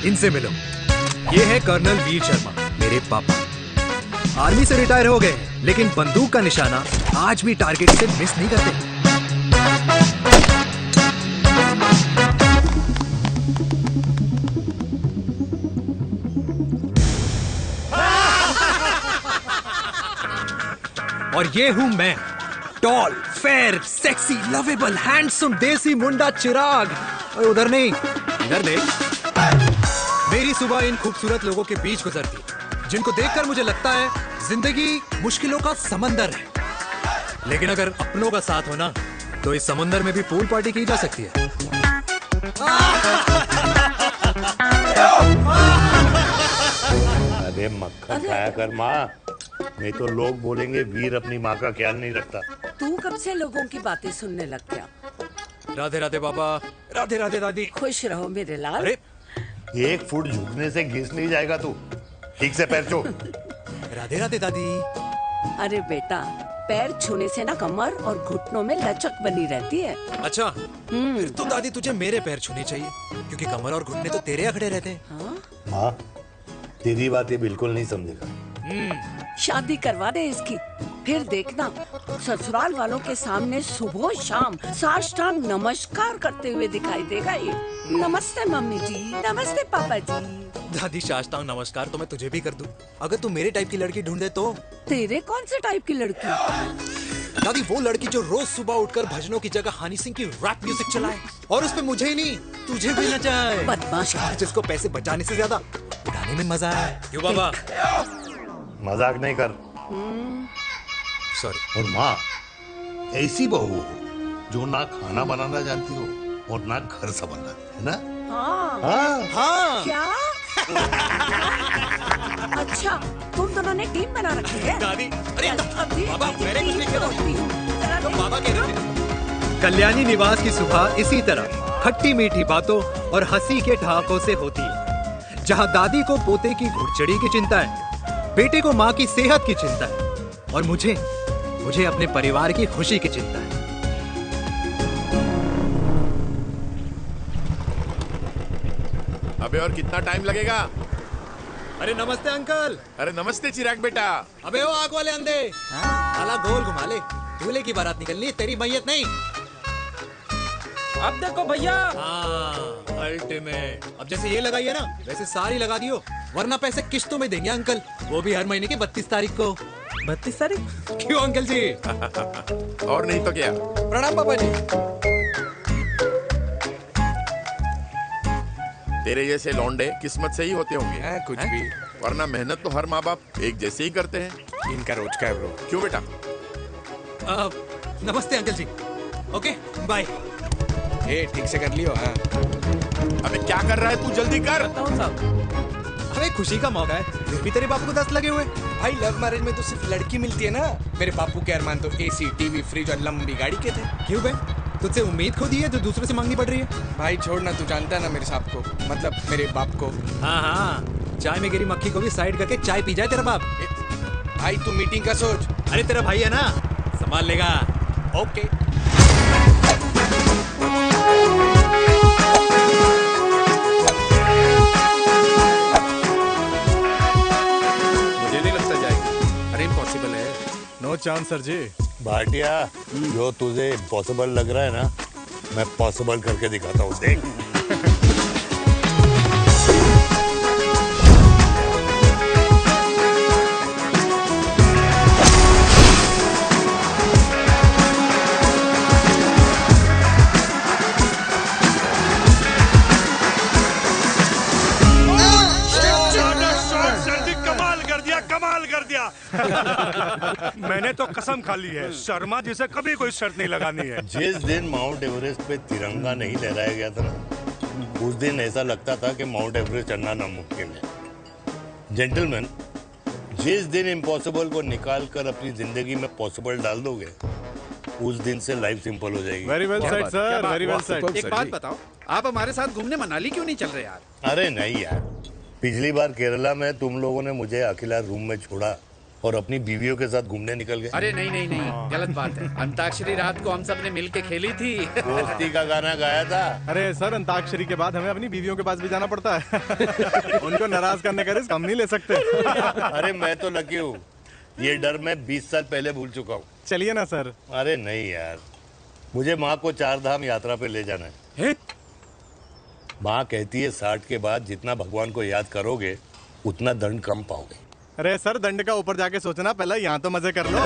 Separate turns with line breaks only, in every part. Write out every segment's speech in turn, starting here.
इनसे मिलो। ये है कर्नल वीर शर्मा, मेरे पापा। आर्मी से रिटायर हो गए, लेकिन बंदूक का निशाना आज भी टारगेट से मिस नहीं करते। और ये हूं मैं, tall, fair, sexy, lovable, handsome desi मुंडा चिराग। और उधर नहीं, इधर देख। मेरी सुबह इन खूबसूरत लोगों के बीच गुजरती, जिनको देखकर मुझे लगता है जिंदगी मुश्किलों का समंदर है। लेकिन अगर अपनों का साथ हो ना, तो इस समंदर में भी पूल पार्टी की जा सकती है।
अरे मक्खन खाया कर माँ, नहीं तो लोग बोलेंगे वीर अपनी माँ का ख्याल नहीं रखता।
तू कब से लोगों की बातें सुनने लग गया?
राधे राधे बाबा, राधे राधे दादी।
खुश रहो मेरे लाल।
अरे
1 फुट झुकने से घिस नहीं जाएगा तू, ठीक से पैर छू।
राधे राधे दादी।
अरे बेटा, पैर छूने से ना कमर और घुटनों में लचक बनी रहती है।
अच्छा, फिर तो दादी तुझे मेरे पैर छूने चाहिए, क्योंकि कमर और घुटने तो तेरे अखड़े रहते हैं।
हाँ?
माँ, तेरी बात ये बिल्कुल नहीं समझेगा।
शादी करवा दे इसकी, फिर देखना ससुराल वालों के सामने सुबह शाम साष्टांग नमस्कार करते हुए दिखाई देगा ये। नमस्ते मम्मी जी, नमस्ते पापा जी।
दादी साष्टांग नमस्कार तो मैं तुझे भी कर दूं, अगर तू मेरे टाइप की लड़की ढूंढे तो।
तेरे कौन से टाइप की लड़की?
दादी वो लड़की जो रोज सुबह उठकर भजनों की जगह हनी सिंह की रैप म्यूजिक चलाए, और उसपे मुझे ही नहीं तुझे भी नचाए।
बदमाश।
जिसको पैसे बचाने से ज्यादा उड़ाने में मजा है। क्यों बाबा?
मजाक नहीं कर।
सॉरी।
और माँ, ऐसी बहू हो जो ना खाना बनाना जानती हो और ना घर संभालना, है ना?
हाँ।
हाँ
हाँ
क्या? अच्छा, तुम दोनों ने टीम बना रखी है?
दादी, अरे
अभी
बाबा, मैंने कुछ नहीं किया।
होती हूँ।
तो बाबा कह रहे थे। कल्याणी निवास की सुबह इसी तरह खट्टी मीठी बातों और हंसी के ठहाकों से होती है, जहां दादी को पोते की घुड़चड़ी की चिंता है, बेटे को माँ की सेहत की चिंता है, और मुझे अपने परिवार की खुशी की चिंता है।
अबे और कितना टाइम लगेगा?
अरे नमस्ते अंकल।
अरे नमस्ते चिराग बेटा।
अबे वो आग वाले अंधे, साला गोल घुमा ले, दूल्हे की बारात निकलनी है, तेरी मैयत नहीं।
अब देखो भैया।
हाँ, अल्टीमेट। अब जैसे ये लगाई है ना, वैसे सारी लगा दियो, वरना पैसे किश्तों में देंगे अंकल, वो भी हर महीने की 32 तारीख को।
32 तारीख?
क्यों अंकल जी?
और नहीं तो क्या।
प्रणाम पापा जी।
तेरे जैसे लौंडे किस्मत से ही होते होंगे।
कुछ भी,
वरना मेहनत तो हर माँ बाप एक जैसे ही करते हैं।
इनका रोज का है ब्रो।
क्यों बेटा?
नमस्ते अंकल जी। Okay bye.
ए ठीक से कर लियो। हाँ
अबे क्या कर रहा है तू, जल्दी कर।
बताओ साहब।
अरे खुशी का मौका है, फिर भी तेरे बापू को 10 लगे हुए।
भाई लव मैरिज में तो सिर्फ लड़की मिलती है ना। मेरे बापू के अरमान तो एसी, टीवी, फ्रिज और लंबी गाड़ी के थे।
क्यों बे, तुझसे उम्मीद खो दी है जो दूसरों से मांगनी पड़ रही है?
भाई छोड़ना, तू जानता है ना मेरे साहब को, मतलब मेरे बाप को।
हाँ हाँ, चाय में गिरी मक्खी को भी साइड करके चाय पी जाए तेरा बाप।
भाई तू मीटिंग का सोच।
अरे तेरा भाई है ना, संभाल लेगा।
ओके। मुझे नहीं लगता जाएगी। अरे इम्पॉसिबल है।
नो चांस सर जी।
भाटिया, जो तुझे इम्पॉसिबल लग रहा है ना, मैं पॉसिबल करके दिखाता हूँ, देख।
कमाल कर दिया। मैंने तो कसम खा ली है, शर्मा जी से कभी कोई शर्त नहीं लगानी है।
जिस दिन माउंट एवरेस्ट पे तिरंगा नहीं लहराया गया था ना, उस दिन ऐसा लगता था कि माउंट एवरेस्ट चढ़ना नामुमकिन है। जेंटलमैन, जिस दिन इम्पॉसिबल को निकाल कर अपनी जिंदगी में पॉसिबल डाल दोगे, उस दिन से लाइफ सिंपल हो जाएगी।
Very well said sir, very well said.
एक बात बताओ, आप हमारे साथ घूमने मनाली क्यों नहीं चल रहे यार?
अरे नहीं यार, पिछली बार केरला में तुम लोगों ने मुझे अकेला रूम में छोड़ा और अपनी बीवियों के साथ घूमने निकल गए।
अरे नहीं नहीं नहीं, गलत बात है। अंताक्षरी रात को हम सब ने मिल के खेली थी।
दोस्ती का गाना गाया था।
अरे सर, अंताक्षरी के बाद हमें अपनी बीवियों के पास भी जाना पड़ता है। उनको नाराज करने का रिस्क हम नहीं ले सकते।
अरे मैं तो लकी हूँ, ये डर मैं 20 साल पहले भूल चुका हूँ।
चलिए ना सर।
अरे नहीं यार, मुझे माँ को 4 धाम यात्रा पे ले जाना है। माँ कहती है 60 के बाद जितना भगवान को याद करोगे उतना दंड कम पाओगे।
अरे सर, दंड का ऊपर जाके सोचना, पहले यहाँ तो मजे कर लो।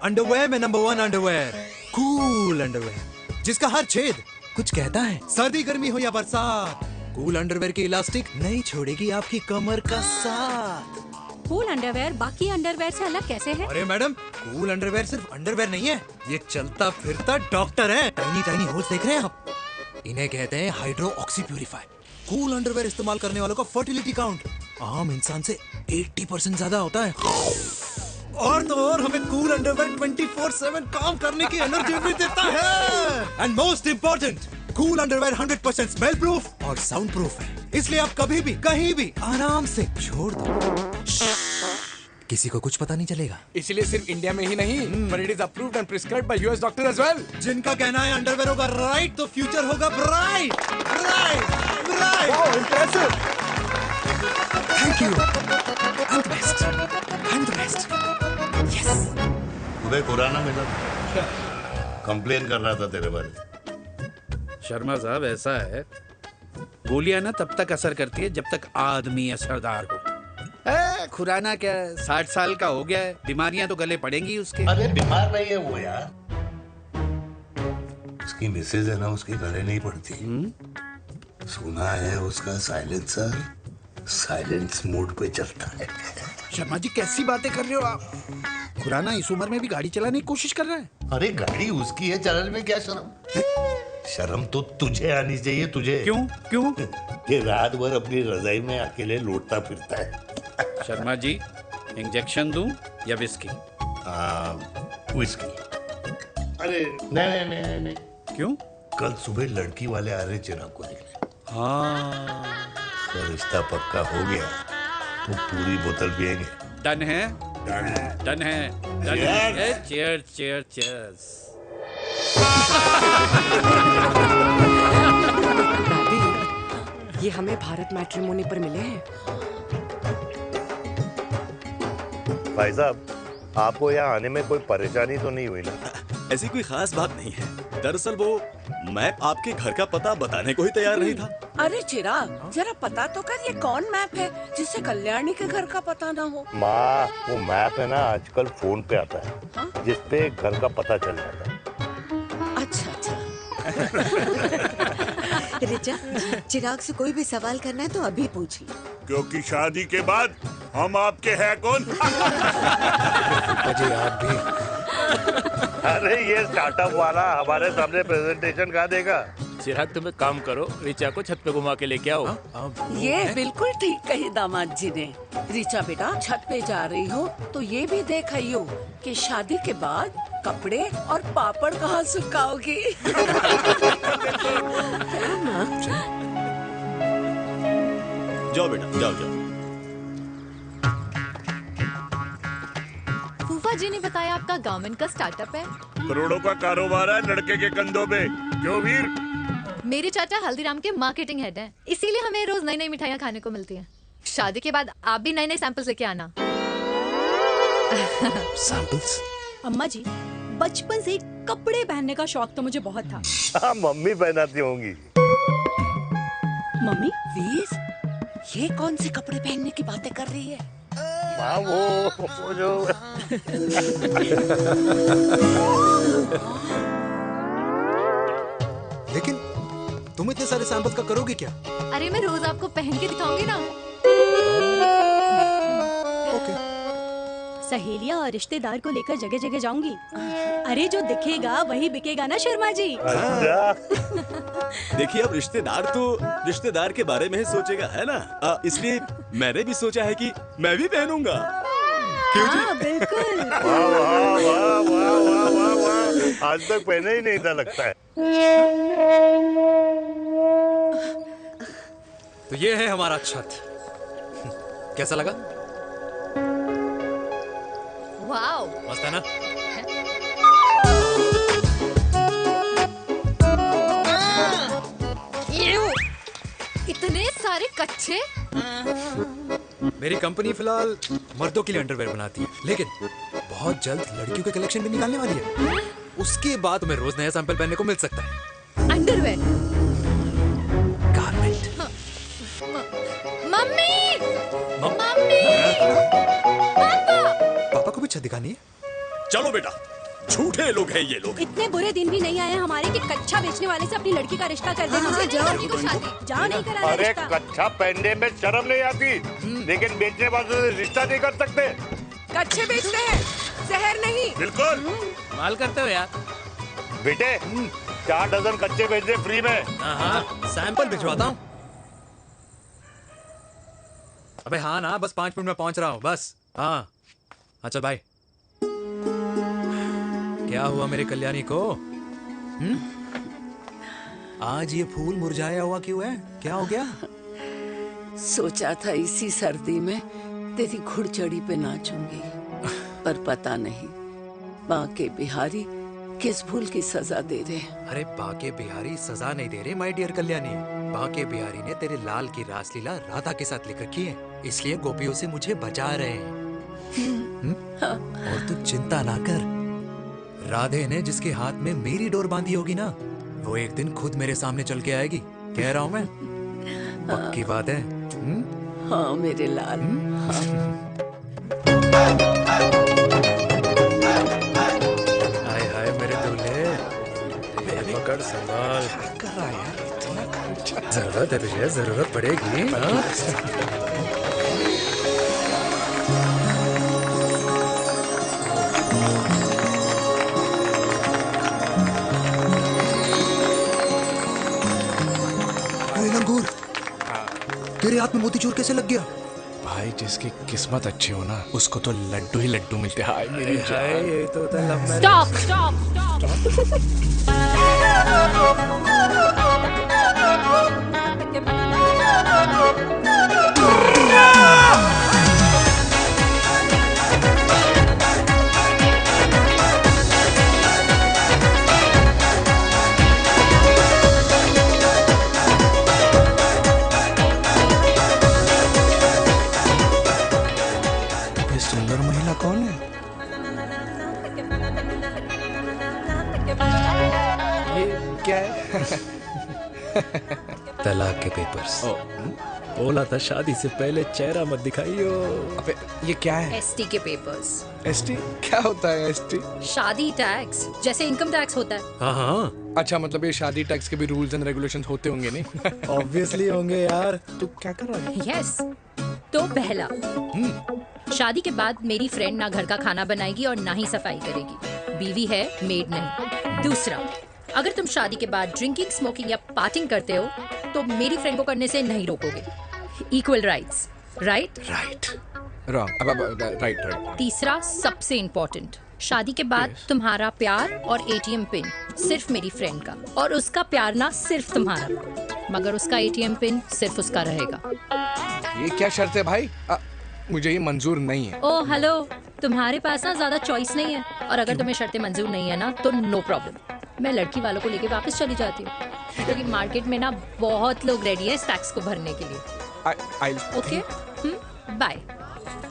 अंडरवेयर में नंबर 1 अंडरवेयर, कूल अंडरवेयर, जिसका हर छेद कुछ कहता है। सर्दी गर्मी हो या बरसात, कूल अंडरवेयर की इलास्टिक नहीं छोड़ेगी आपकी कमर का साथ।
कूल अंडरवेयर बाकी अंडरवेयर से अलग कैसे है?
अरे मैडम, कूल अंडरवेयर सिर्फ अंडरवेयर नहीं है, ये चलता फिरता डॉक्टर है। टाइनी टाइनी होल्स देख रहे हैं आप? इन्हें कहते हैं hydro oxy purifier. Cool underwear इस्तेमाल करने वालों का फर्टिलिटी काउंट आम इंसान से 80% ज्यादा होता है। और तो और हमें कूल अंडरवेयर 24/7 काम करने की एनर्जी भी देता है। And most important, cool underwear 100% smell proof और साउंड प्रूफ है, इसलिए आप कभी भी कहीं भी आराम से छोड़ दो, किसी को कुछ पता नहीं चलेगा।
इसीलिए सिर्फ इंडिया में ही नहीं, but it is approved and prescribed by US doctor as well।
जिनका कहना है अंडरवेयर होगा राइट तो फ्यूचर होगा bright, bright, bright.
Oh, impressive.
Thank you. I'm the best. I'm the best. Yes.
तुम्हें खुराना मिला, कंप्लेन कर रहा था तेरे बारे में।
शर्मा साहब, ऐसा है, गोलियां ना तब तक असर करती है जब तक आदमी असरदार हो। खुराना क्या, 60 साल का हो गया है, बीमारियां तो गले पड़ेंगी उसके।
अरे बीमार नहीं है वो यार, उसकी मिसेज है ना, उसके गले नहीं पड़ती। सुना है उसका साइलेंसर साइलेंस मोड पे चलता है।
शर्मा जी, कैसी बातें कर रहे हो आप? खुराना इस उम्र में भी गाड़ी चलाने की कोशिश कर रहा है।
अरे गाड़ी उसकी है, चलाने में क्या शर्म? शर्म तो तुझे आनी चाहिए, तुझे।
क्यों क्यों?
ये रात भर अपनी रजाई में अकेले लौटता फिरता है।
शर्मा जी, इंजेक्शन दूं या विस्की?
विस्की। अरे नहीं नहीं नहीं नहीं।
क्यों?
कल सुबह लड़की वाले आ रहे चिराग को देखने।
हाँ,
तो रिश्ता पक्का हो गया तो पूरी बोतल पिएंगे।
डन है,
डन है,
डन है, डन है। Cheers, cheers, cheers.
दादी, ये हमें भारत मैट्रिमोनी पर मिले हैं।
भाई साहब, आपको यहाँ आने में कोई परेशानी तो नहीं हुई ना?
ऐसी कोई खास बात नहीं है। दरअसल वो मैप आपके घर का पता बताने को ही तैयार नहीं था।
अरे चिराग, जरा पता तो कर, ये कौन मैप है जिससे कल्याणी के घर का पता ना हो?
माँ, वो मैप है ना, आजकल फोन पे आता है, जिसपे घर का पता चल जाता है।
अच्छा अच्छा।
रिचा, चिराग से कोई भी सवाल करना है तो अभी पूछ लो,
क्योंकि शादी के बाद हम आपके हैं कौन?
अजय आप भी।
अरे ये स्टार्टअप वाला हमारे सामने प्रेजेंटेशन कहाँ देगा?
चिराग, तुम एक काम करो, रिचा को छत पे घुमा के लेके आओ।
ये बिल्कुल ठीक कही दामाद जी ने। रिचा बेटा, छत पे जा रही हो तो ये भी देख आई हो कि शादी के बाद कपड़े और पापड़ कहाँ सुखाओगी।
जाओ बेटा, जाओ जाओ।
फूफा जी ने बताया आपका गवर्नमेंट का स्टार्टअप है।
करोड़ों का कारोबार है लड़के के कंधों पे। क्यों वीर?
मेरे चाचा हल्दीराम के मार्केटिंग हेड हैं, इसीलिए हमें रोज नई नई मिठाइयाँ खाने को मिलती हैं। शादी के बाद आप भी नए नए सैंपल्स लेके आना।
सैंपल्स?
अम्मा जी, बचपन से कपड़े पहनने का शौक तो मुझे बहुत था।
हाँ, मम्मी पहनाती होंगी।
मम्मी? वीर, ये कौन से कपड़े पहनने की बातें कर रही है?
माँ, वो जो
लेकिन तुम इतने सारे सैंपल्स का करोगे क्या?
अरे मैं रोज आपको पहन के दिखाऊंगी ना।
ओके।
सहेलियां और रिश्तेदार को लेकर जगह जगह जाऊंगी। अरे जो दिखेगा वही बिकेगा ना शर्मा जी।
देखिए, अब रिश्तेदार तो रिश्तेदार के बारे में ही सोचेगा, है ना? इसलिए मैंने भी सोचा है कि मैं भी पहनूंगा। क्यों जी?
हाँ, बिल्कुल।
वाह वाह वाह वाह वाह वाह वाह, आज तक पहने ही नहीं था लगता है।
तो ये है हमारा छत। कैसा लगा?
वाओ,
मस्त है ना?
इतने सारे कच्चे।
मेरी कंपनी फिलहाल मर्दों के लिए अंडरवेयर बनाती है, लेकिन बहुत जल्द लड़कियों के कलेक्शन भी निकालने वाली है। उसके बाद तुम्हें रोज नया सैंपल पहनने को मिल सकता है।
अंडरवेयर।
गारमेंट।
मम्मी, मम्मी,
पापा को भी छत दिखानी है।
चलो बेटा, झूठे लोग हैं ये लोग।
इतने बुरे दिन भी नहीं आए हमारे कि कच्चा बेचने वाले से अपनी लड़की का रिश्ता कर दे।
हाँ, जाओ।
जाओ नहीं करा
अरे
रिश्ता।
कच्चा पहनने में शर्म नहीं आती, लेकिन बेचने वालों से रिश्ता नहीं कर सकते।
कच्चे बेचते हैं, जहर नहीं।
बिल्कुल।
माल करते हो यार।
बेटे 4 डजन कच्चे भेज दे फ्री में।
सैंपल भिजवाता हूँ। अबे हाँ ना, बस 5 मिनट में पहुंच रहा हूँ बस। हाँ अच्छा बाय। क्या हुआ मेरे कल्याणी को? आज ये फूल मुरझाया हुआ क्यों है? क्या हो गया?
सोचा था इसी सर्दी में तेरी घुड़चड़ी पे नाचूंगी, पर पता नहीं बाके बिहारी किस भूल की सजा दे रहे।
अरे बाके बिहारी सजा नहीं दे रहे माय डियर कल्याणी। बाके बिहारी ने तेरे लाल की रासलीला राधा के साथ लिख रखी है, इसलिए गोपियों से मुझे बचा रहे हैं। और तू चिंता ना कर, राधे ने जिसके हाथ में मेरी डोर बांधी होगी ना, वो एक दिन खुद मेरे सामने चल के आएगी। कह रहा हूं मैं, पक्की बात है।
हाँ मेरे लाल।
हाय हाय मेरे दूल्हे, मेरे पकड़ संभाल। क्या कर रहा है यार? जरूरत है तुझे, जरूरत पड़ेगी। लंगूर, तेरे हाथ में मोतीचूर कैसे लग गया?
भाई जिसकी किस्मत अच्छी हो ना, उसको तो लड्डू ही लड्डू मिलते हैं। हाय मेरी
हाय, ये तो होता है लव मैरिज।
स्टॉप स्टॉप
ये सुंदर महिला कौन है? ये क्या है?
तलाक के पेपर्स। बोला था शादी से पहले चेहरा मत दिखाइयो।
अबे ये क्या है?
एसटी के पेपर्स।
एसटी क्या होता है? एसटी
शादी टैक्स, जैसे इनकम टैक्स होता है।
हाँ हाँ,
अच्छा, मतलब ये शादी टैक्स के भी रूल्स एंड रेगुलेशंस होते होंगे नहीं?
ऑब्वियसली होंगे यार।
तू क्या कर रहा है?
यस। तो पहला, शादी के बाद मेरी फ्रेंड ना घर का खाना बनाएगी और ना ही सफाई करेगी, बीवी है, मेड नहीं। दूसरा, अगर तुम शादी के बाद ड्रिंकिंग, स्मोकिंग या पार्टिंग करते हो तो मेरी फ्रेंड को करने से नहीं रोकोगे। Equal rights, right?
Right. Wrong. अब राइट राइट।
तीसरा, सबसे इम्पोर्टेंट, शादी के बाद तुम्हारा प्यार और एटीएम पिन सिर्फ मेरी फ्रेंड का, और उसका प्यार ना सिर्फ तुम्हारा, मगर उसका एटीएम पिन सिर्फ उसका रहेगा।
ये क्या शर्त है भाई? मुझे ये मंजूर नहीं है।
ओ हेलो, तुम्हारे पास ना ज्यादा चॉइस नहीं है, और अगर तुम्हें शर्तें मंजूर नहीं है ना तो नो प्रॉब्लम, मैं लड़की वालों को लेके वापस चली जाती हूँ, क्योंकि मार्केट में ना बहुत लोग रेडी है इस टैक्स को भरने के लिए। Okay, bye.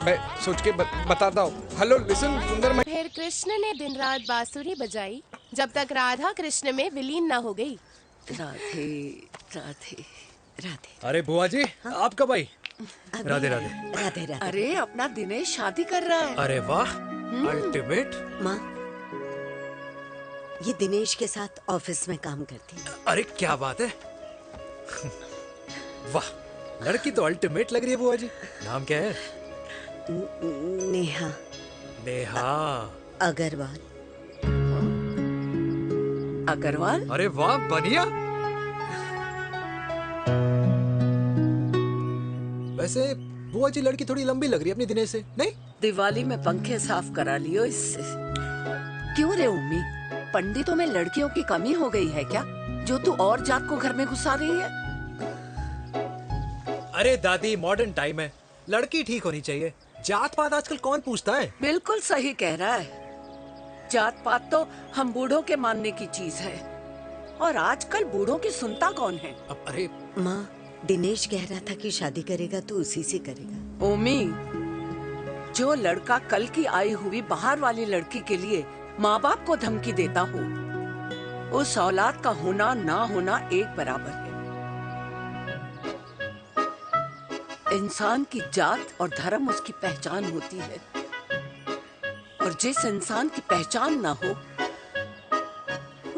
मैं सोच के बताता हूँ। हेलो लिसन सुंदर।
फिर कृष्ण ने दिन रात बांसुरी बजाई जब तक राधा कृष्ण में विलीन न हो गई।
राधे राधे राधे।
अरे बुआ जी, आप कब आई? राधे राधे।
राधे राधे।
अरे अपना दिनेश शादी कर रहा है।
अरे वाह, अल्टीमेट।
माँ, ये दिनेश के साथ ऑफिस में काम करती है।
अरे क्या बात है। वाह, लड़की तो अल्टीमेट लग रही है बुआ जी। नाम क्या है?
नेहा।
नेहा
अग्रवाल।
अग्रवाल?
अरे वाह, बढ़िया। वैसे बुआ जी लड़की थोड़ी लंबी लग रही है अपनी दिनेश से, नहीं?
दिवाली में पंखे साफ करा लियो इससे। क्यों रे उम्मी, पंडितों में लड़कियों की कमी हो गई है क्या, जो तू और जात को घर में घुसा रही है?
अरे दादी, मॉडर्न टाइम है, लड़की ठीक होनी चाहिए। जात पात आजकल कौन पूछता है?
बिल्कुल सही कह रहा है। जात पात तो हम बूढ़ों के मानने की चीज है, और आजकल बूढ़ों की सुनता कौन है।
अब अरे
माँ, दिनेश कह रहा था कि शादी करेगा तो उसी से करेगा।
ओमी, जो लड़का कल की आई हुई बाहर वाली लड़की के लिए माँ बाप को धमकी देता हो, उस औलाद का होना ना होना एक बराबर है। इंसान की जात और धर्म उसकी पहचान होती है, और जिस इंसान की पहचान ना हो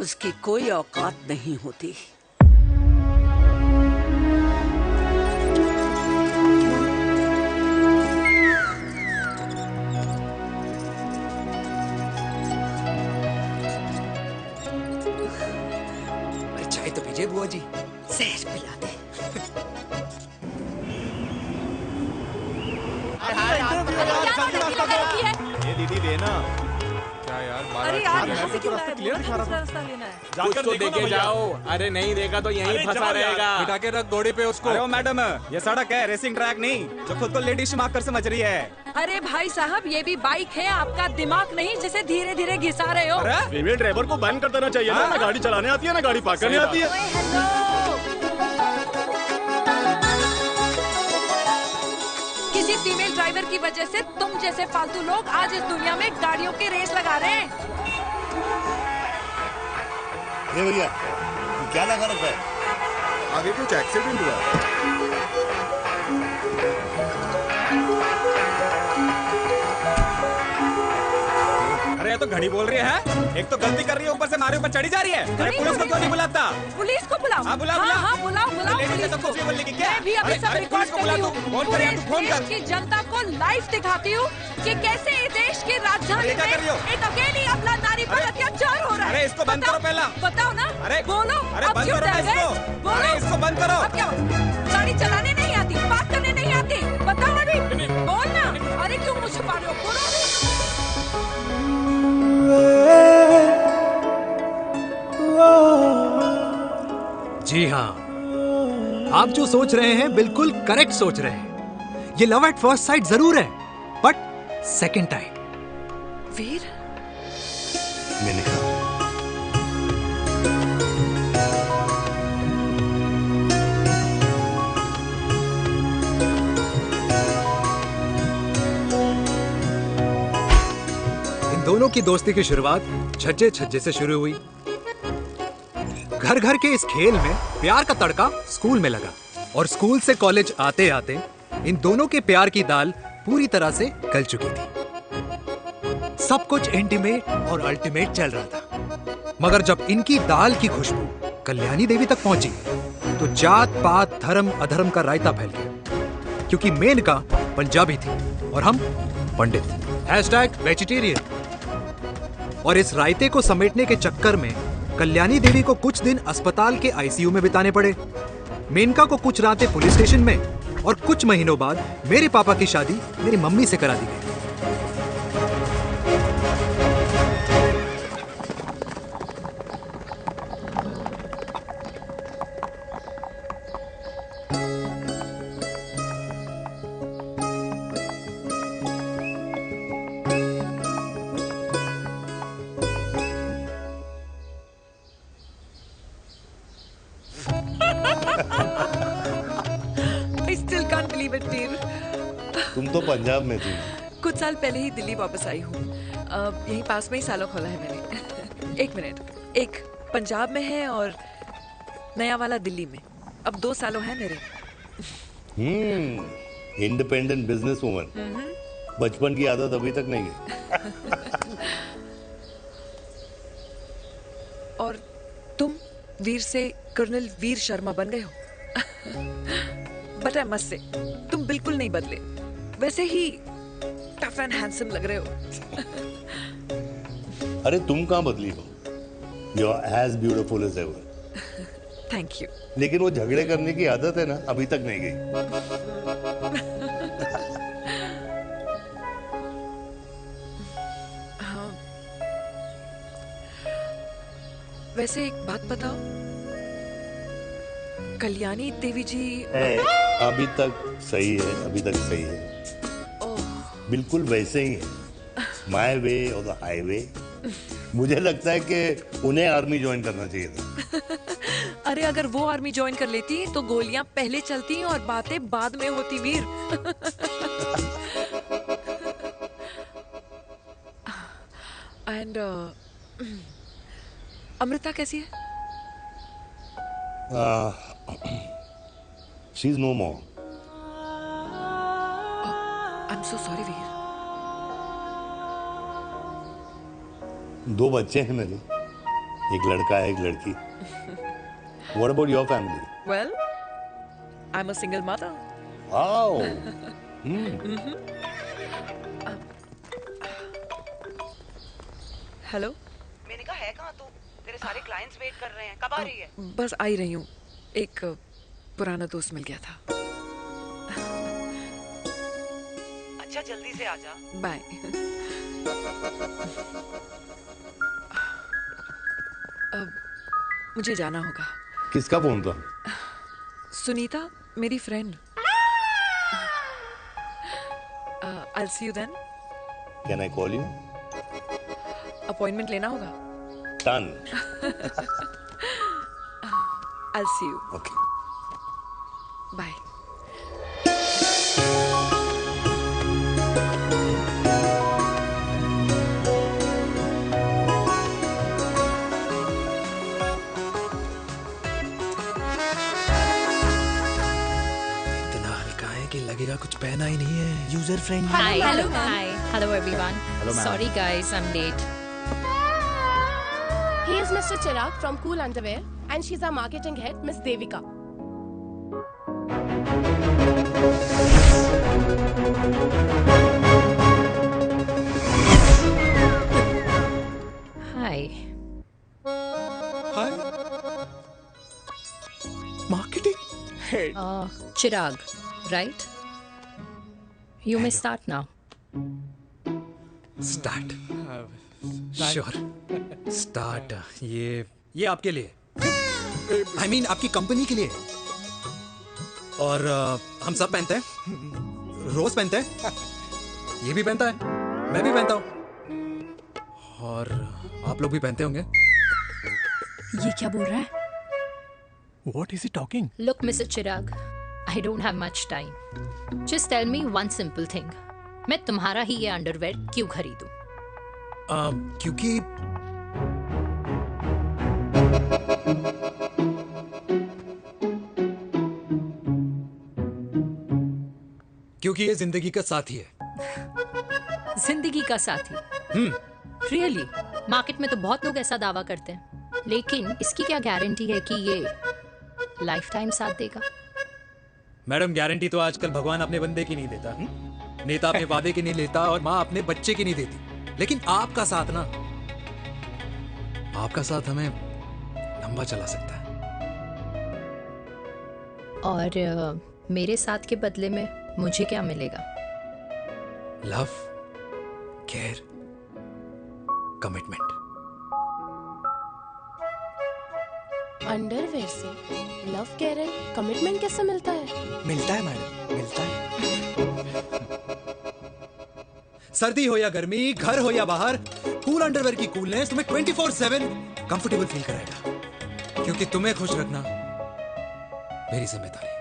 उसकी कोई औकात नहीं होती।
चाय तो पीजिए बुआ जी।
जहर पिला दे।
ये दीदी देना। क्या यार,
अरे यार, यहाँ से क्यों लाए? रास्ता लेना है।
कुछ तो देके जाओ। अरे नहीं देगा तो यहीं फंसा रहेगा।
बिठा के रख घोड़े पे उसको। अरे मैडम, ये सड़क है, रेसिंग ट्रैक नहीं जो खुद को लेडी शिमाक कर समझ रही है।
अरे भाई साहब, ये भी बाइक है, आपका दिमाग नहीं जिसे धीरे धीरे घिसा रहे हो।
फीमेल ड्राइवर को बैन कर देना चाहिए ना गाड़ी चलाने आती है ना गाड़ी पार्क करने आती है।
किसी फीमेल ड्राइवर की वजह से तुम जैसे फालतू लोग आज इस दुनिया में गाड़ियों की रेस लगा रहे हैं।
ये भैया, क्या लगा रखा है?
आगे कुछ एक्सीडेंट हुआ। अरे ये तो घड़ी बोल रही है, एक तो गलती कर रही है, ऊपर से हमारे ऊपर चढ़ी जा रही है। अरे पुलिस को क्यों नहीं बुलाता?
पुलिस को बुलाओ।
हाँ बुलाओ,
हाँ बुलाओ पुलिस
तो कुछ भी बोलने की क्या?
मैं भी अभी सब रिकॉर्ड कर रही हूँ।
फोन कर यार, तू फोन कर।
देश की जनता को लाइव दिखाती हूँ कि कैसे इस देश की राजधानी में एक अकेली अबला नारी पर अत्याचार हो रहा है।
अरे इसको बंद करो पहला।
बताओ ना।
अरे
बोलो।
अरे
अब
बंद
क्यों
करो
डर गए?
इसको।
बोलो।
अरे इसको बंद करो।
अब क्या गाड़ी चलाने नहीं आती, बात करने नहीं आती? बताओ अभी, बोल ना। अरे क्यों मुझे छुपा रहे हो? बोलो।
जी हाँ, आप जो सोच रहे हैं बिल्कुल करेक्ट सोच रहे हैं। ये लव एट फर्स्ट साइट जरूर है, बट सेकंड टाइम।
वीर,
मैंने कहा
इन दोनों की दोस्ती की शुरुआत छज्जे छज्जे से शुरू हुई। घर घर के इस खेल में प्यार का तड़का स्कूल में लगा, और स्कूल से कॉलेज आते आते इन दोनों के प्यार की दाल पूरी तरह से गल चुकी थी। सब कुछ इंटीमेट और अल्टीमेट चल रहा था, मगर जब इनकी दाल की खुशबू कल्याणी देवी तक पहुंची तो जात पात धर्म अधर्म का रायता फैल गया, क्योंकि मेनका पंजाबी थी और हम पंडित। #वेजिटेरियन। और इस रायते को समेटने के चक्कर में कल्याणी देवी को कुछ दिन अस्पताल के आईसीयू में बिताने पड़े। मेनका को कुछ रातें पुलिस स्टेशन में, और कुछ महीनों बाद मेरे पापा की शादी मेरी मम्मी से करा दी गई।
I still can't believe it, Dev.
तुम तो पंजाब में थी।
कुछ साल पहले ही दिल्ली वापस आई हूँ। यहीं पास में ही सालों खोला है मैंने। एक मिनट, एक पंजाब में है और नया वाला दिल्ली में। अब 2 सालों है मेरे।
Independent business woman. बचपन की आदत अभी तक नहीं है।
और तुम वीर से कर्नल वीर शर्मा बन गए हो। बट आई मस्ट से, तुम बिल्कुल नहीं बदले, वैसे ही टफ एंड हैंडसम लग रहे हो।
अरे तुम कहाँ बदली हो? You are as beautiful as ever.
Thank you.
लेकिन वो झगड़े करने की आदत है ना, अभी तक नहीं गई।
हाँ। वैसे एक बात बताओ, कल्याणी देवी जी
अभी तक सही है, अभी तक सही है। बिल्कुल वैसे ही है, माय वे और द हाईवे। मुझे लगता है कि उन्हें आर्मी ज्वाइन करना चाहिए था।
अरे अगर वो आर्मी ज्वाइन कर लेती तो गोलियां पहले चलती और बातें बाद में होती वीर। एंड अमृता कैसी है?
She is no more.
I am so sorry Veer.
2 बच्चे हैं मेरे, एक लड़का है, एक लड़की। What about your family?
Well, I'm a single mother.
Wow.
Hello.
मैंने कहा है कहाँ तू? तेरे सारे क्लाइंट्स वेट कर रहे हैं, कब आ रही है?
बस आ ही रही हूँ, एक पुराना दोस्त मिल गया था।
अच्छा जल्दी से आ जा।
बाय। अब मुझे जाना होगा।
किसका फोन था?
सुनीता, मेरी friend. I'll see you then.
Can I call you?
Appointment लेना होगा।
Done.
I'll see you.
Okay.
Bye.
लगेगा कुछ पहना ही नहीं है। User friendly.
Hi, hello everyone.
Hello, ma'am.
Sorry guys, I'm late.
He is Mr. Chirag from Cool Underwear and she's our marketing head, Miss Devika.
Hi.
Hi. Marketing head.
Chirag, right? You may start now.
Start. Sure. Start. ये आपके लिए, I mean आपकी company के लिए। और हम सब पहनते हैं, रोज पहनते हैं, ये भी पहनता है, मैं भी पहनता हूँ, और आप लोग भी पहनते होंगे।
ये क्या बोल रहा है?
What is he talking?
Look, Mr. Chirag, I don't have much time. Just tell me one simple thing. मैं तुम्हारा ही ये अंडरवेयर क्यों खरीदूं?
क्योंकि ये जिंदगी का साथी है।
जिंदगी का साथी? Really? मार्केट में तो बहुत लोग ऐसा दावा करते हैं, लेकिन इसकी क्या गारंटी है कि ये लाइफ टाइम साथ देगा?
मैडम, गारंटी तो आजकल भगवान अपने बंदे की नहीं देता, नेता अपने वादे की नहीं लेता, और माँ अपने बच्चे की नहीं देती, लेकिन आपका साथ ना, आपका साथ हमें लंबा चला सकता है।
और मेरे साथ के बदले में मुझे क्या मिलेगा?
Love, care, commitment.
अंडरवेयर से लव, केयर एंड कमिटमेंट कैसे मिलता है?
मिलता है मैडम, मिलता है।
सर्दी हो या गर्मी, घर हो या बाहर, कूल अंडरवेयर की कूलनेस तुम्हें 24/7 कंफर्टेबल फील कराएगा, क्योंकि तुम्हें खुश रखना मेरी जिम्मेदारी है।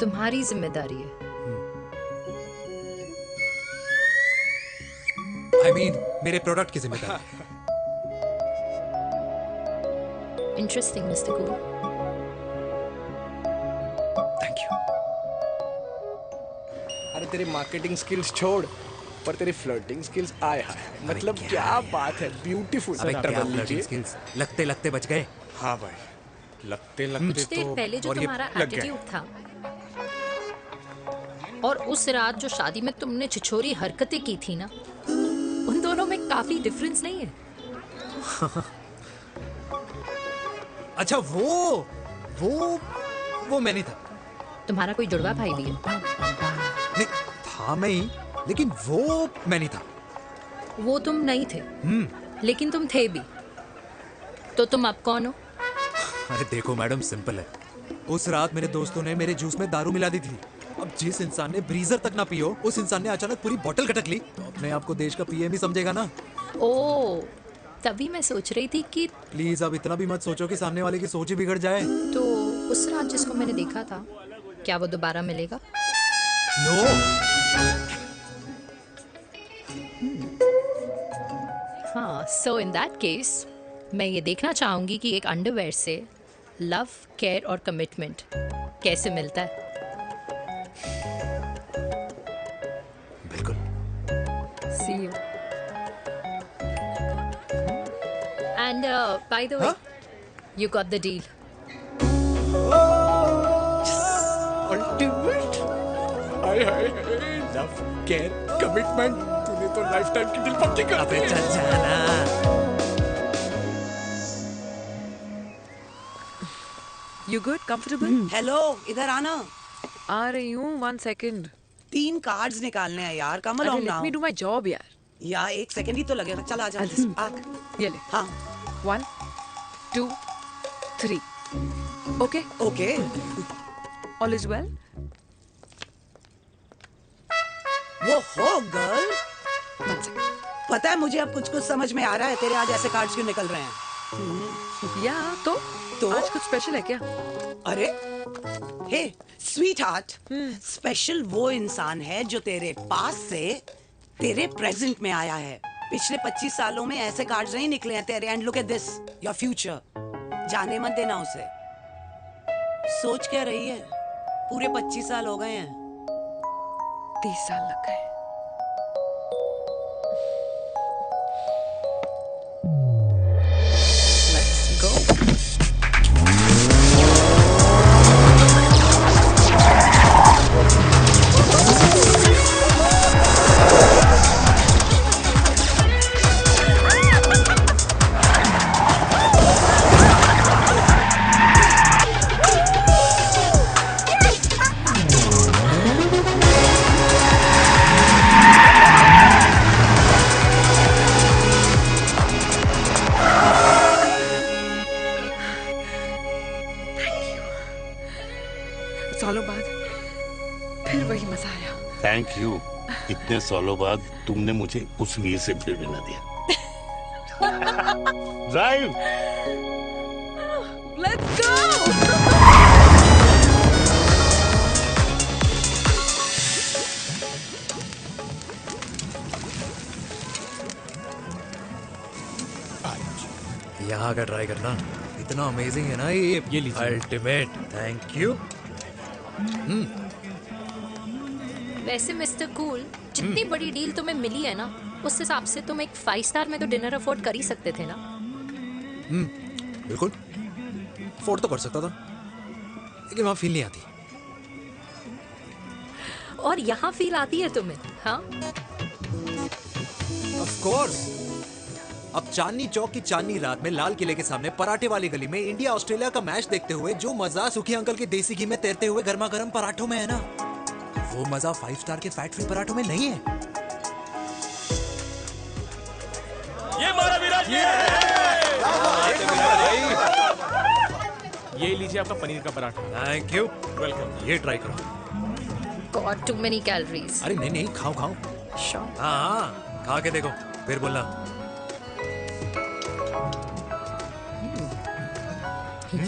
तुम्हारी जिम्मेदारी है?
I mean, मेरे प्रोडक्ट की जिम्मेदारी है।
Interesting, Mr. Cool.
Thank you.
अरे तेरी मार्केटिंग स्किल्स छोड़, पर तेरी फ्लर्टिंग स्किल्स आए हाय, मतलब क्या बात है, ब्यूटीफुल।
स्किल्स लगते लगते बच गए।
हाँ भाई, लगते लगते
कुछ देर पहले जो तुम्हारा एटीट्यूड था, और उस रात जो शादी में तुमने छिछोरी हरकतें की थी ना, उन दोनों में काफी डिफरेंस नहीं है?
अच्छा, वो मैं नहीं था।
तुम्हारा कोई जुड़वा भाई भी है?
नहीं था मैं ही, लेकिन वो मैं नहीं था।
वो तुम नहीं थे, लेकिन तुम थे भी। तो तुम अब कौन हो?
अरे देखो मैडम, सिंपल है, उस रात मेरे दोस्तों ने मेरे जूस में दारू मिला दी थी। अब जिस इंसान ने ब्रीजर तक ना पियो, उस इंसान ने अचानक पूरी बोतल खटक ली, तो अपने आप को देश का पीएम ही समझेगा ना।
ओ, तभी मैं सोच रही थी कि
प्लीज अब इतना भी मत सोचो कि सामने वाले की सोच ही बिगड़ जाए।
तो उस रात जिसको मैंने देखा था, क्या वो दोबारा मिलेगा?
नो।
हाँ, सो इन दैट केस मैं ये देखना चाहूंगी कि एक अंडरवेयर से लव, केयर और कमिटमेंट कैसे मिलता है।
See you.
And by the way, you got the deal.
Ultimate. Hi hi love care commitment, तूने तो लाइफ टाइम की दिल पक्की कर दी। अबे चल जाना।
You good? Comfortable?
हेलो, इधर आना।
आ रही हूँ, 1 second.
3 कार्ड्स निकालने हैं यार, कम
अरे
along
let
now।
me do my job यार.
यार 1 सेकंड ही तो लगेगा, चल आ जा।
ये ले.
हाँ।
1, 2, 3. Okay?
Okay.
All is well?
वो हो गर्ल। पता है मुझे अब कुछ समझ में आ रहा है, तेरे आज ऐसे कार्ड्स क्यों निकल रहे हैं।
या तो आज कुछ स्पेशल है क्या?
अरे हे स्वीट हार्ट, स्पेशल वो इंसान है जो तेरे पास से तेरे प्रेजेंट में आया है। पिछले 25 सालों में ऐसे कार्ड्स नहीं निकले हैं तेरे। And look at this, your future. जाने मत देना उसे। सोच क्या रही है, पूरे 25 साल हो गए हैं।
30 साल लग गए।
Let's go.
सालों बाद फिर वही मजा आया।
Thank you. इतने सालों बाद तुमने मुझे उस वीर से फिर मिला दिया। ड्राइव।
Let's go!
यहाँ का ट्राई करना, इतना अमेजिंग है ना ये लीजिए। Ultimate, thank you.
वैसे मिस्टर कूल, जितनी बड़ी डील तुम्हें मिली है ना, उस हिसाब से तुम एक 5 स्टार में तो डिनर अफोर्ड कर ही सकते थे ना।
बिल्कुल अफोर्ड तो कर सकता था, लेकिन वहाँ फील नहीं आती।
और यहाँ फील आती है तुम्हें? हाँ,
ऑफ कोर्स। अब चांदनी चौक की चांदनी रात में लाल किले के सामने पराठे वाली गली में इंडिया ऑस्ट्रेलिया का मैच देखते हुए जो मजा सुखी अंकल के देसी घी में तैरते हुए गर्मा गर्म पराठों में है ना, वो मजा 5 स्टार के फैट फ्री पराठों में नहीं है।
ये हमारा विराज।
ये लीजिए आपका पनीर का पराठा।
Thank you.
वेलकम।
ये ट्राई करो।
God, too many calories.
अरे नहीं नहीं, खाओ खाओ।
श्योर।
हाँ, खा के देखो फिर बोलना।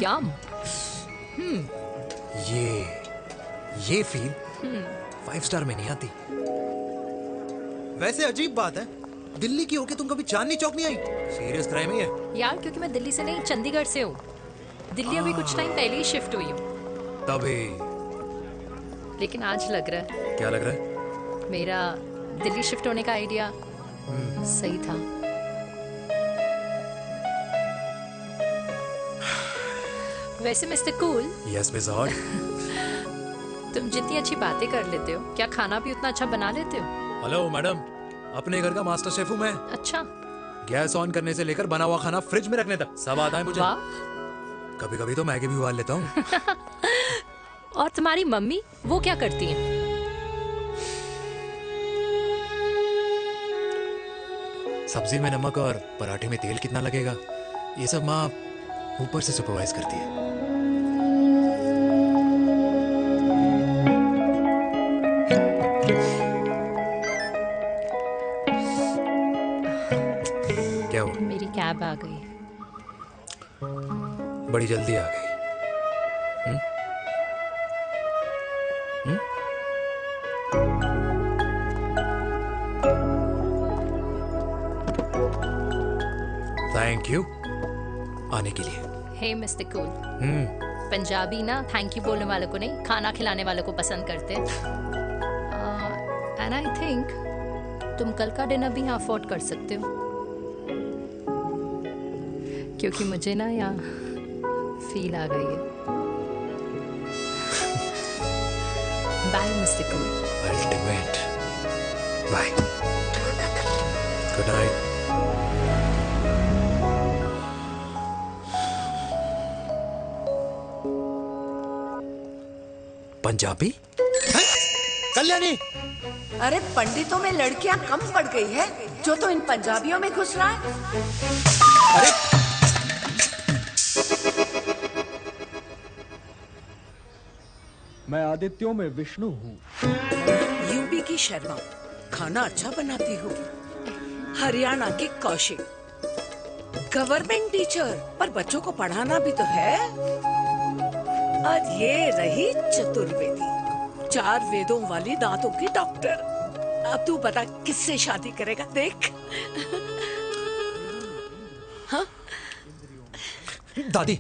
यम।
ये फील 5 स्टार में नहीं आती। वैसे अजीब बात है, दिल्ली की होके तुम कभी चांदनी चौक नहीं आई? सीरियस क्राइम ही है
यार, क्योंकि मैं दिल्ली से नहीं, चंडीगढ़ से हूँ। दिल्ली अभी कुछ टाइम पहले ही शिफ्ट हुई हूँ।
तभी।
लेकिन आज लग रहा है,
क्या लग रहा है?
मेरा दिल्ली शिफ्ट होने का आइडिया सही था। वैसे mister cool,
yes miss hot,
तुम जितनी अच्छी बातें कर लेते हो, क्या खाना भी उतना अच्छा बना लेते हो?
हेलो मैडम, अपने घर का मास्टर शेफ हूँ मैं।
अच्छा।
गैस ऑन करने से लेकर बना हुआ खाना फ्रिज में रखने तक सब आता है मुझे। कभी कभी तो मैगी भी उबाल लेता हूँ।
और तुम्हारी मम्मी, वो क्या करती हैं?
सब्जी में नमक और पराठे में तेल कितना लगेगा, ये सब माँ ऊपर से सुपरवाइज करती है।
अब आ गई।
बड़ी जल्दी आ गई। थैंक यू आने के लिए।
हे मिस्टर कूल, पंजाबी ना थैंक यू बोलने वालों को नहीं, खाना खिलाने वालों को पसंद करते हैं। एंड आई थिंक तुम कल का डिनर भी यहाँ अफोर्ड कर सकते हो, क्योंकि मुझे ना यहाँ फील आ गई है। Bye mister cool.
Ultimate. Bye. Good night. Punjabi? Kalyani!
अरे पंडितों में लड़कियां कम पड़ गई है जो तो इन पंजाबियों में घुस रहा है।
अरे
मैं आदित्यों में विष्णु हूँ।
यूपी की शर्मा खाना अच्छा बनाती होगी। हरियाणा की कौशिक गवर्नमेंट टीचर, पर बच्चों को पढ़ाना भी तो है। और ये रही चतुर्वेदी, 4 वेदों वाली दांतों की डॉक्टर। अब तू बता किससे शादी करेगा? देख। हाँ?
दादी,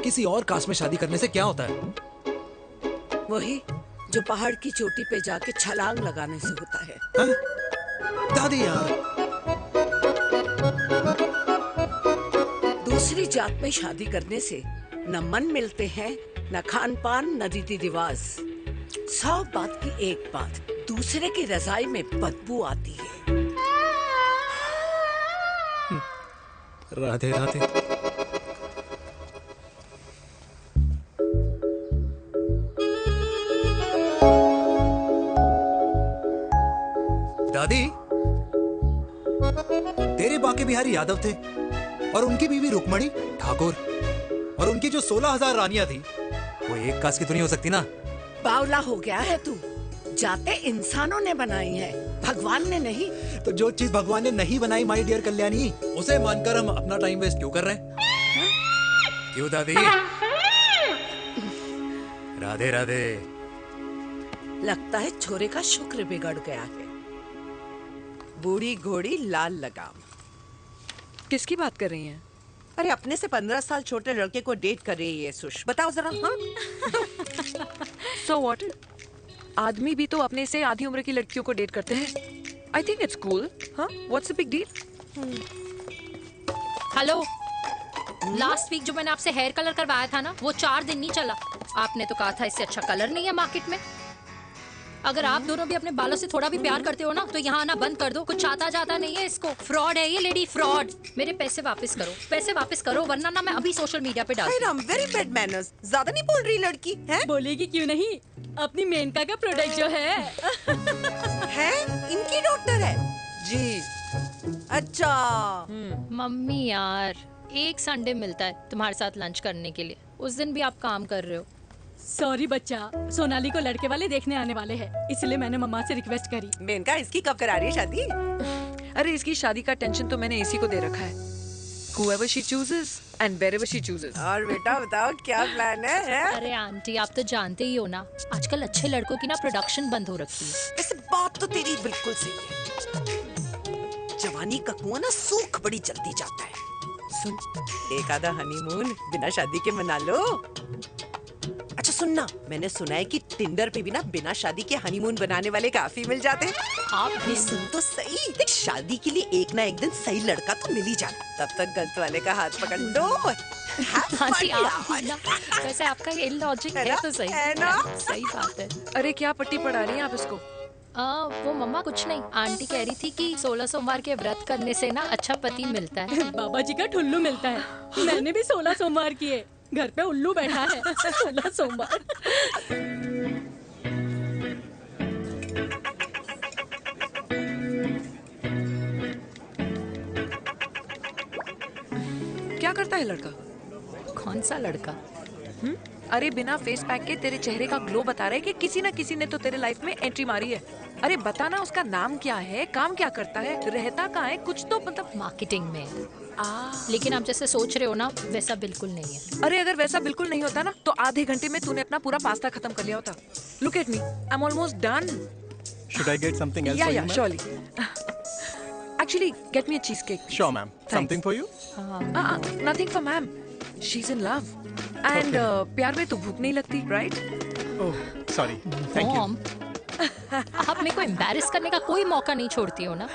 किसी और कास्ट में शादी करने से क्या होता है?
वही जो पहाड़ की चोटी पे जाके छलांग लगाने से होता है।
हाँ? दादी यार,
दूसरी जात में शादी करने से न मन मिलते हैं, न खान पान, न रीति रिवाज। 100 बात की एक बात, दूसरे की रजाई में बदबू आती है।
राधे राधे। दादी, तेरे बाके बिहारी यादव थे और उनकी बीवी रुक्मणी ठाकुर, और उनकी जो 16,000 रानियां थी वो एक कास्ट की तो नहीं हो सकती ना।
बावला हो गया है तू। जाते इंसानों ने बनाई है, भगवान ने नहीं।
तो जो चीज भगवान ने नहीं बनाई माय डियर कल्याणी, उसे मानकर हम अपना टाइम वेस्ट क्यों कर रहे हैं? क्यों दादी? राधे राधे।
लगता है छोरे का शुक्र बिगड़ गया है। बूढ़ी घोड़ी लाल लगाम।
किसकी बात कर रही हैं?
अरे अपने से 15 साल छोटे लड़के को डेट कर रही है सुश, बताओ जरा। हाँ?
So what? आदमी भी तो अपने से आधी उम्र की लड़कियों को डेट करते हैं। I think it's cool. हाँ? What's the big deal?
Hello, last week जो मैंने आपसे हेयर कलर करवाया था ना, वो 4 दिन नहीं चला। आपने तो कहा था इससे अच्छा कलर नहीं है मार्केट में। अगर आप दोनों भी अपने बालों से थोड़ा भी प्यार करते हो ना, तो यहाँ आना बंद कर दो। कुछ आता जाता नहीं है इसको। फ्रॉड है ये लेडी, फ्रॉड। मेरे पैसे वापस करो, पैसे वापस करो, वरना ना मैं अभी सोशल मीडिया पे डाल दूँ।
Very bad manners. ज्यादा नहीं बोल रही लड़की है?
बोलेगी क्यों नहीं? अपनी मेनका का प्रोडक्ट जो है
इनकी डॉक्टर है जी। अच्छा।
मम्मी यार, एक संडे मिलता है तुम्हारे साथ लंच करने के लिए, उस दिन भी आप काम कर रहे हो।
सॉरी बच्चा, सोनाली को लड़के वाले देखने आने वाले हैं, इसलिए मैंने मम्मा से रिक्वेस्ट करी।
मेनका, इसकी कब करा रही है शादी?
अरे इसकी शादी का टेंशन तो मैंने इसी को दे रखा है। Whoever she chooses and wherever she chooses.
और बेटा बताओ क्या प्लान है?
अरे आंटी, आप तो जानते ही हो ना, आजकल अच्छे लड़कों की ना प्रोडक्शन बंद हो रखी है।
वैसे बात तो तेरी बिल्कुल सही है। जवानी का कुआं ना सूख बड़ी जल्दी जाता है। सुन, एक आधा हनीमून बिना शादी के मना लो। अच्छा सुनना, मैंने सुना है कि टिंडर पे भी ना बिना शादी के हनीमून बनाने वाले काफी मिल जाते हैं।
आप भी
सुन तो सही, देख शादी के लिए एक ना एक दिन सही लड़का तो मिल ही जाता, तब तक गलत वाले का हाथ पकड़ लो।
आंटी आप भी ना, वैसे आपका ये लॉजिक है तो सही है ना? सही बात है।
अरे क्या पट्टी पढ़ा रही हैं आप इसको?
वो मम्मा कुछ नहीं, आंटी कह रही थी कि 16 सोमवार के व्रत करने से ना अच्छा पति मिलता है।
बाबा जी का ठुल्लू मिलता है। मैंने भी 16 सोमवार किए, घर पे उल्लू बैठा है। 16 सोमवार।
क्या करता है लड़का?
कौन सा लड़का?
अरे बिना फेस पैक के तेरे चेहरे का ग्लो बता रहा है कि किसी ना किसी ने तो तेरे लाइफ में एंट्री मारी है। अरे बताना उसका नाम क्या है, काम क्या करता है, रहता कहाँ है, कुछ तो मतलब।
मार्केटिंग में। लेकिन आप जैसे सोच रहे हो ना वैसा बिल्कुल नहीं है।
अरे अगर वैसा बिल्कुल नहीं होता ना तो आधे घंटे में तूने अपना पूरा पास्ता खत्म कर लिया होता। Look at me, I'm almost done.
Should I get something else
Yeah,
for
yeah,
you, ma'am?
surely. Actually, get me a cheesecake.
Sure, ma'am. Something for you?
Nothing for ma'am. She's in love. And प्यार में तो भूख नहीं लगती, right?
Oh, sorry. Thank you.
Mom, आप मेरे को embarrass करने का कोई मौका नहीं छोड़ती हो ना।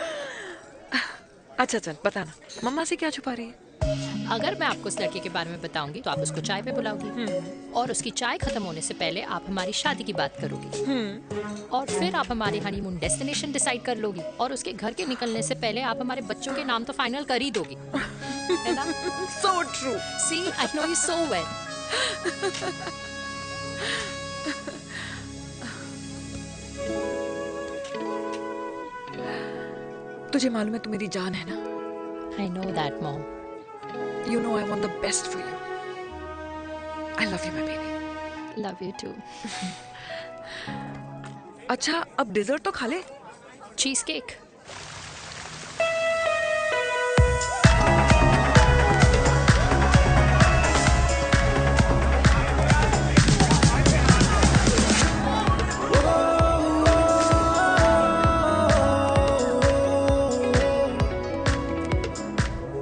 अच्छा चल बताना, मम्मा से क्या छुपा रही है?
अगर मैं आपको उस लड़के के बारे में बताऊंगी तो आप उसको चाय पे बुलाओगी और उसकी चाय खत्म होने से पहले आप हमारी शादी की बात करोगी और फिर आप हमारे हनीमून डेस्टिनेशन डिसाइड कर लोगी और उसके घर के निकलने से पहले आप हमारे बच्चों के नाम तो फाइनल कर ही दोगी, है ना?
So true.
See, I know you so well.
तुझे मालूम है तू मेरी जान है ना?
I know that, Mom.
You know I want the best for you. I love you, my baby.
Love you too.
अच्छा अब डिजर्ट तो खा ले।
Cheese cake.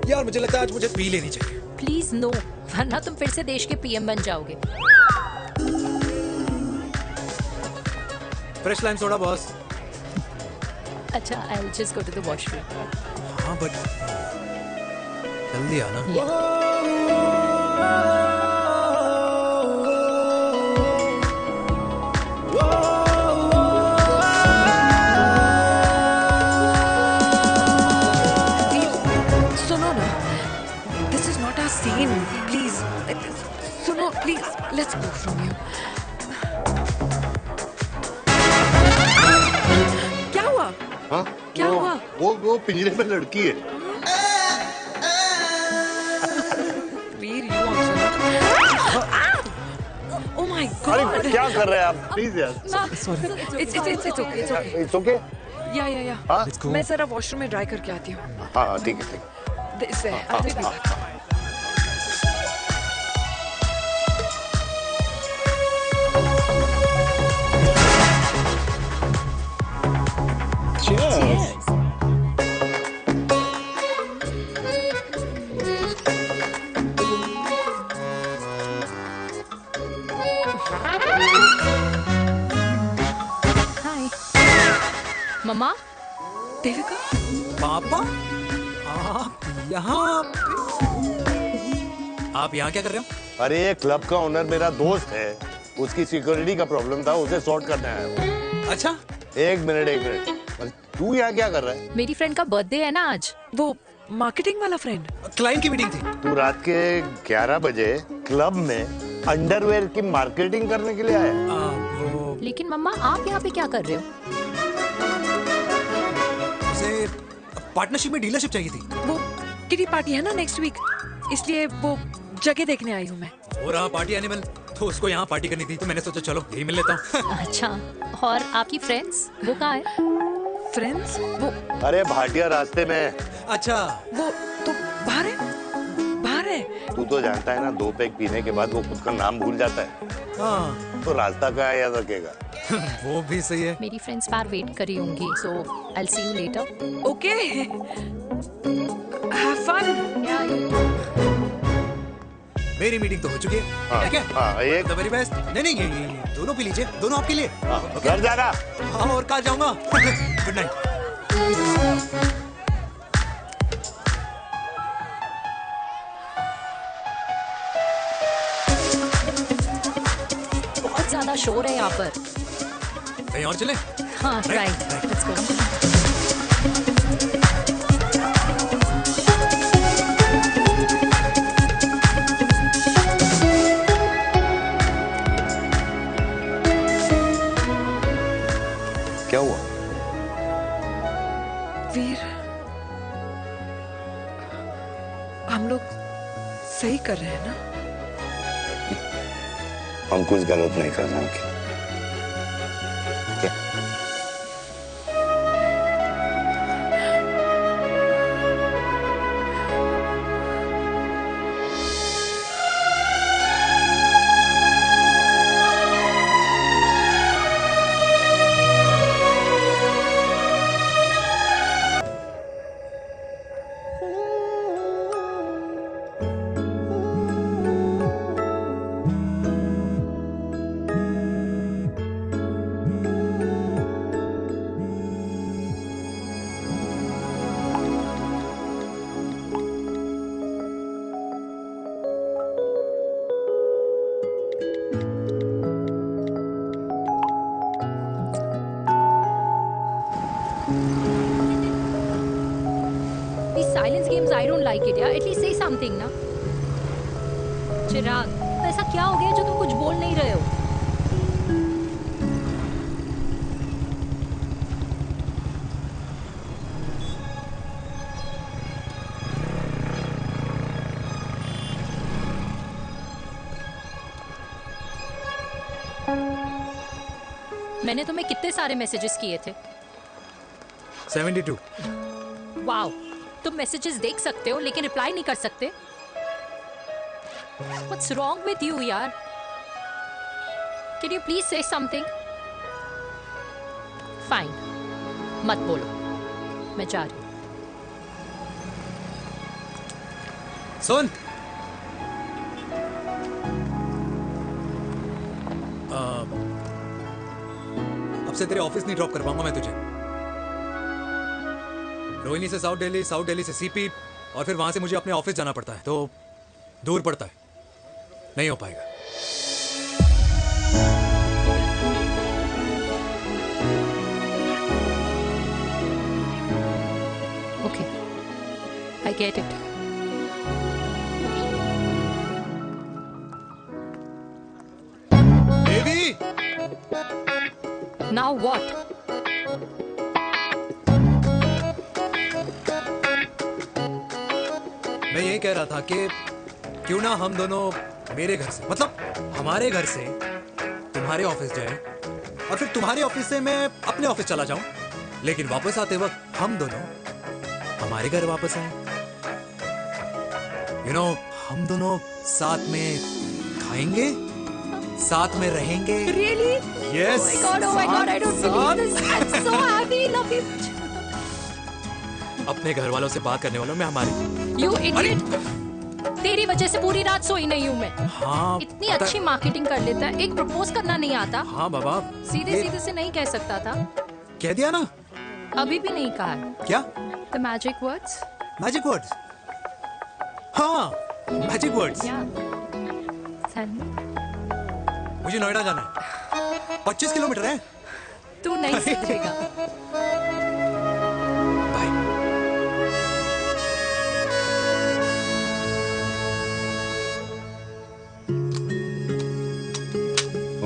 यार मुझे लगता है आज मुझे पी लेनी चाहिए।
प्लीज नो, वरना तुम फिर से देश के पीएम बन जाओगे।
Fresh lime soda boss.
अच्छा, I'll just go to the washroom.
हाँ बट जल्दी आना।
सुनो ना, this is not our scene. Please, सुनो please, let's go from here. क्या हुआ?
हाँ?
क्या हुआ?
वो पिंजरे में लड़की है।
वीर, you also. Oh my God!
अरे क्या कर रहे हैं आप? प्लीज यार।
It's okay.
It's okay?
या
हाँ?
मैं जरा वॉशरूम में ड्राई करके आती हूँ।
हाँ ठीक है ठीक है।
इससे I'll be back.
Cheers.
हाय मम्मा।
देविका।
पापा आप यहाँ क्या कर रहे हो?
अरे ये क्लब का ओनर मेरा दोस्त है, उसकी सिक्योरिटी का प्रॉब्लम था, उसे सॉर्ट करने आया हूँ।
अच्छा
एक मिनट तू यहाँ क्या कर रहा है?
मेरी फ्रेंड का बर्थडे है ना आज।
वो मार्केटिंग वाला फ्रेंड।
क्लाइंट की मीटिंग थी।
तू रात के 11 बजे क्लब में अंडरवेयर की मार्केटिंग करने के लिए आया?
लेकिन मम्मा आप यहाँ पे क्या कर रहे हो?
उसे पार्टनरशिप में डीलरशिप चाहिए थी।
वो किटी पार्टी है ना नेक्स्ट वीक, इसलिए वो जगह देखने आई हूँ मैं।
हो रहा पार्टी एनिमल, तो उसको यहाँ पार्टी करनी थी, तो मैंने सोचा चलो यही मिल लेता हूँ।
अच्छा, और आपकी फ्रेंड्स वो कहाँ है?
फ्रेंड्स वो
अरे भाटिया रास्ते में।
अच्छा वो तो बाहर है।
तू तो जानता है ना, 2 पैक पीने के बाद वो खुद का नाम भूल जाता है।
हाँ।
तो रास्ता कहाँ याद रखेगा?
वो भी सही है।
मेरी फ्रेंड्स बाहर वेट कर रही होंगी, so I'll see you later.
Okay. Have fun.
मेरी मीटिंग तो हो चुकी है। ठीक है?
हाँ, एक
द वेरी बेस्ट। नहीं ये दोनों पी लीजिए, दोनों आपके लिए।
घर जाना।
हाँ और कल जाऊंगा। Good night.
बहुत ज्यादा शोर है यहाँ पर।
कहीं और चले?
हाँ राइट, लेट्स गो।
क्या हुआ?
वीर, हम लोग सही कर रहे हैं ना?
हम कुछ गलत नहीं कर रहे हैं।
I don't like it, yeah. At least say something, ना. चिराग, ऐसा क्या हो गया जो तुम कुछ बोल नहीं रहे हो? मैंने तुम्हें कितने सारे मैसेजेस किए थे?
72.
वाओ, तुम मैसेजेस देख सकते हो लेकिन रिप्लाई नहीं कर सकते? What's wrong with you, यार? Can you please say something? Fine, मत बोलो, मैं जा रही हूँ.
सुन, अब से तेरे ऑफिस नहीं ड्रॉप कर पाऊंगा मैं तुझे. रोहिणी से साउथ दिल्ली से सीपी, और फिर वहां से मुझे अपने ऑफिस जाना पड़ता है, तो दूर पड़ता है, नहीं हो पाएगा.
Okay, I get it.
Baby!
Now what?
मैं ये कह रहा था कि क्यों ना हम दोनों मेरे घर से, मतलब हमारे घर से तुम्हारे ऑफिस जाए, और फिर तुम्हारे ऑफिस से मैं अपने ऑफिस चला जाऊं, लेकिन वापस आते वक्त हम दोनों हमारे घर वापस आए. यू नो, हम दोनों साथ में खाएंगे, साथ में रहेंगे.
Really?
Yes.
Oh my God, I don't believe this. I'm so happy, love you.
अपने घर वालों से बात करने वालों में हमारे.
You idiot. तेरी वजह से पूरी रात सोई नहीं हूँ मैं.
हाँ.
इतनी अच्छी मार्केटिंग कर लेता है, एक प्रपोज करना नहीं आता.
हाँ बाबा.
सीधे से नहीं कह सकता था.
कह दिया ना.
अभी भी नहीं कहा.
क्या?
The magic words.
Magic words. हाँ, magic words. मुझे नोएडा जाना है. 25 किलोमीटर है.
तू नहीं समझेगा.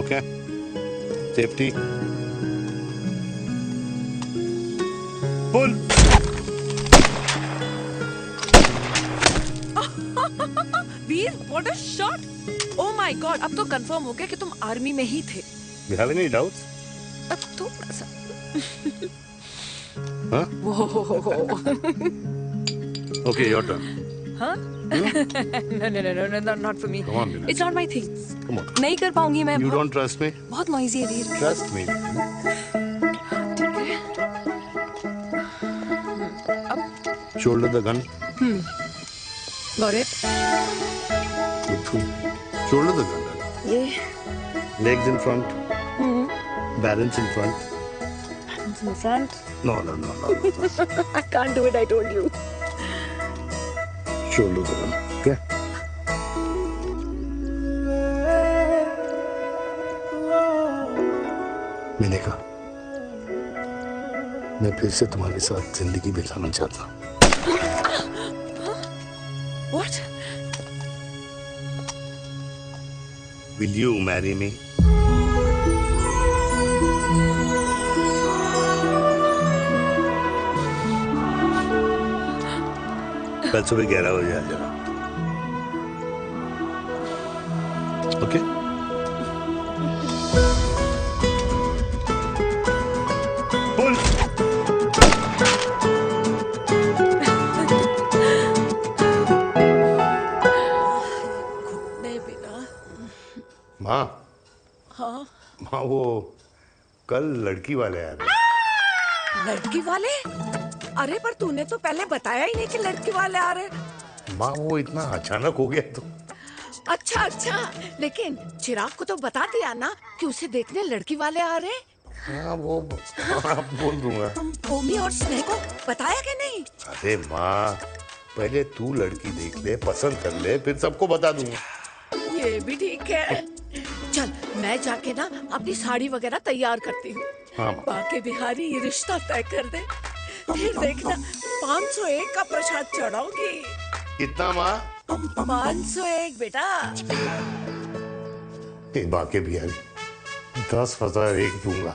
Okay. Safety. Pull.
Veer, what a shot! Oh my God, अब तो कंफर्म हो गया कि तुम आर्मी में ही थे.
You have any doubts?
अब थोड़ा सा.
Huh?
Whoa.
Okay, your turn.
Huh? No, not for me.
Come on, Meena.
It's not my thing.
Come on.
नहीं कर पाऊंगी मैं.
You don't trust me?
बहुत noisy है वीर.
Trust me. Shoulder the gun.
Got it.
Good. Shoulder the gun.
Yeah.
Legs in front. Balance in front.
Balance in front.
No.
I can't do it. I told you.
Shoulder the gun. Okay. मैंने कहा, मैं फिर से तुम्हारे साथ जिंदगी बिताना चाहता हूँ.
What?
Will you marry me? कल सुबह 11 बजे आ जाना. Okay? Pull. माँ.
हाँ.
माँ, वो कल लड़की वाले आ रहे.
लड़की वाले? अरे पर तूने तो पहले बताया ही नहीं कि लड़की वाले आ रहे.
माँ, वो इतना अचानक हो गया तो.
अच्छा, लेकिन चिराग को तो बता दिया ना कि उसे देखने लड़की वाले आ रहे.
हाँ, वो बोल दूंगा.
ओमी और स्नेह को बताया कि नहीं?
अरे माँ, पहले तू लड़की देख ले, पसंद कर ले, फिर सबको बता दूंगा.
ये भी ठीक है. चल मैं जाके ना अपनी साड़ी वगैरह तैयार करती हूँ.
हाँ,
बाकी बिहारी ये रिश्ता तय कर दे, फिर देखना. 501 का प्रसाद चढ़ाओगी।
कितना माँ?
501 बेटा।
बाकी भी 10,000 एक दूंगा।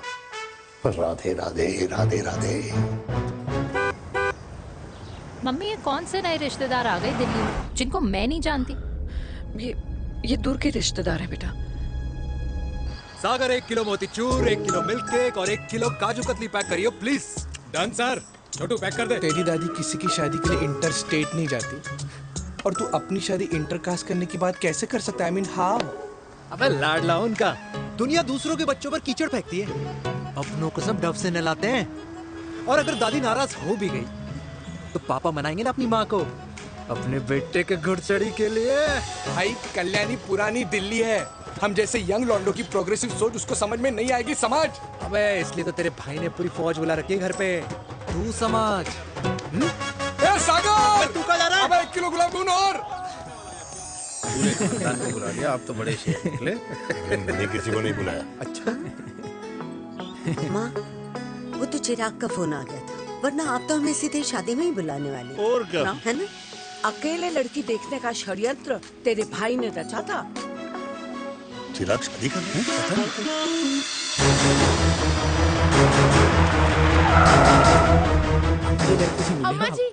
राधे राधे राधे राधे।
मम्मी ये कौन से नए रिश्तेदार आ गए दिल्ली में जिनको मैं नहीं जानती?
ये दूर के रिश्तेदार हैं बेटा।
सागर 1 किलो मोतीचूर, 1 किलो मिल्क केक और 1 किलो काजू कतली पैक करियो please.
Done sir. Chhotu pack कर दे। तेरी दादी किसी की शादी के लिए इंटर स्टेट नहीं जाती और तू अपनी शादी इंटर कास्ट करने की बात कैसे कर सकता है? I mean, how?
अबे लाडला उनका। दुनिया दूसरों के बच्चों पर कीचड़ फेंकती है, अपनों को सब डब से नहलाते हैं। और अगर दादी नाराज हो भी गई तो पापा मनाएंगे ना अपनी माँ को अपने बेटे के घुड़चढ़ी के लिए।
भाई कल्याणी पुरानी दिल्ली है, हम जैसे यंग लॉन्डो की प्रोग्रेसिव सोच उसको समझ में नहीं आएगी। समझ।
अबे इसलिए तो तेरे भाई ने पूरी फौज बुला रखी है घर पे, तू समझ।
ए सागर,
तू कहाँ जा रहा है?
अबे 1 किलो गुलाब जामुन और।
पूरे खानदान को बुला लिया, आप तो बड़े शेर निकले।
मैंने किसी को नहीं बुलाया।
अच्छा।
माँ, वो तो चिराग का फोन आ गया था, वरना आप तो हमें सीधे शादी में ही बुलाने वाले।
और क्या?
है ना? अकेले लड़की देखने का षड्यंत्र तेरे भाई ने रचा था।
चिराग शादी कर रहा
है? अम्मा जी,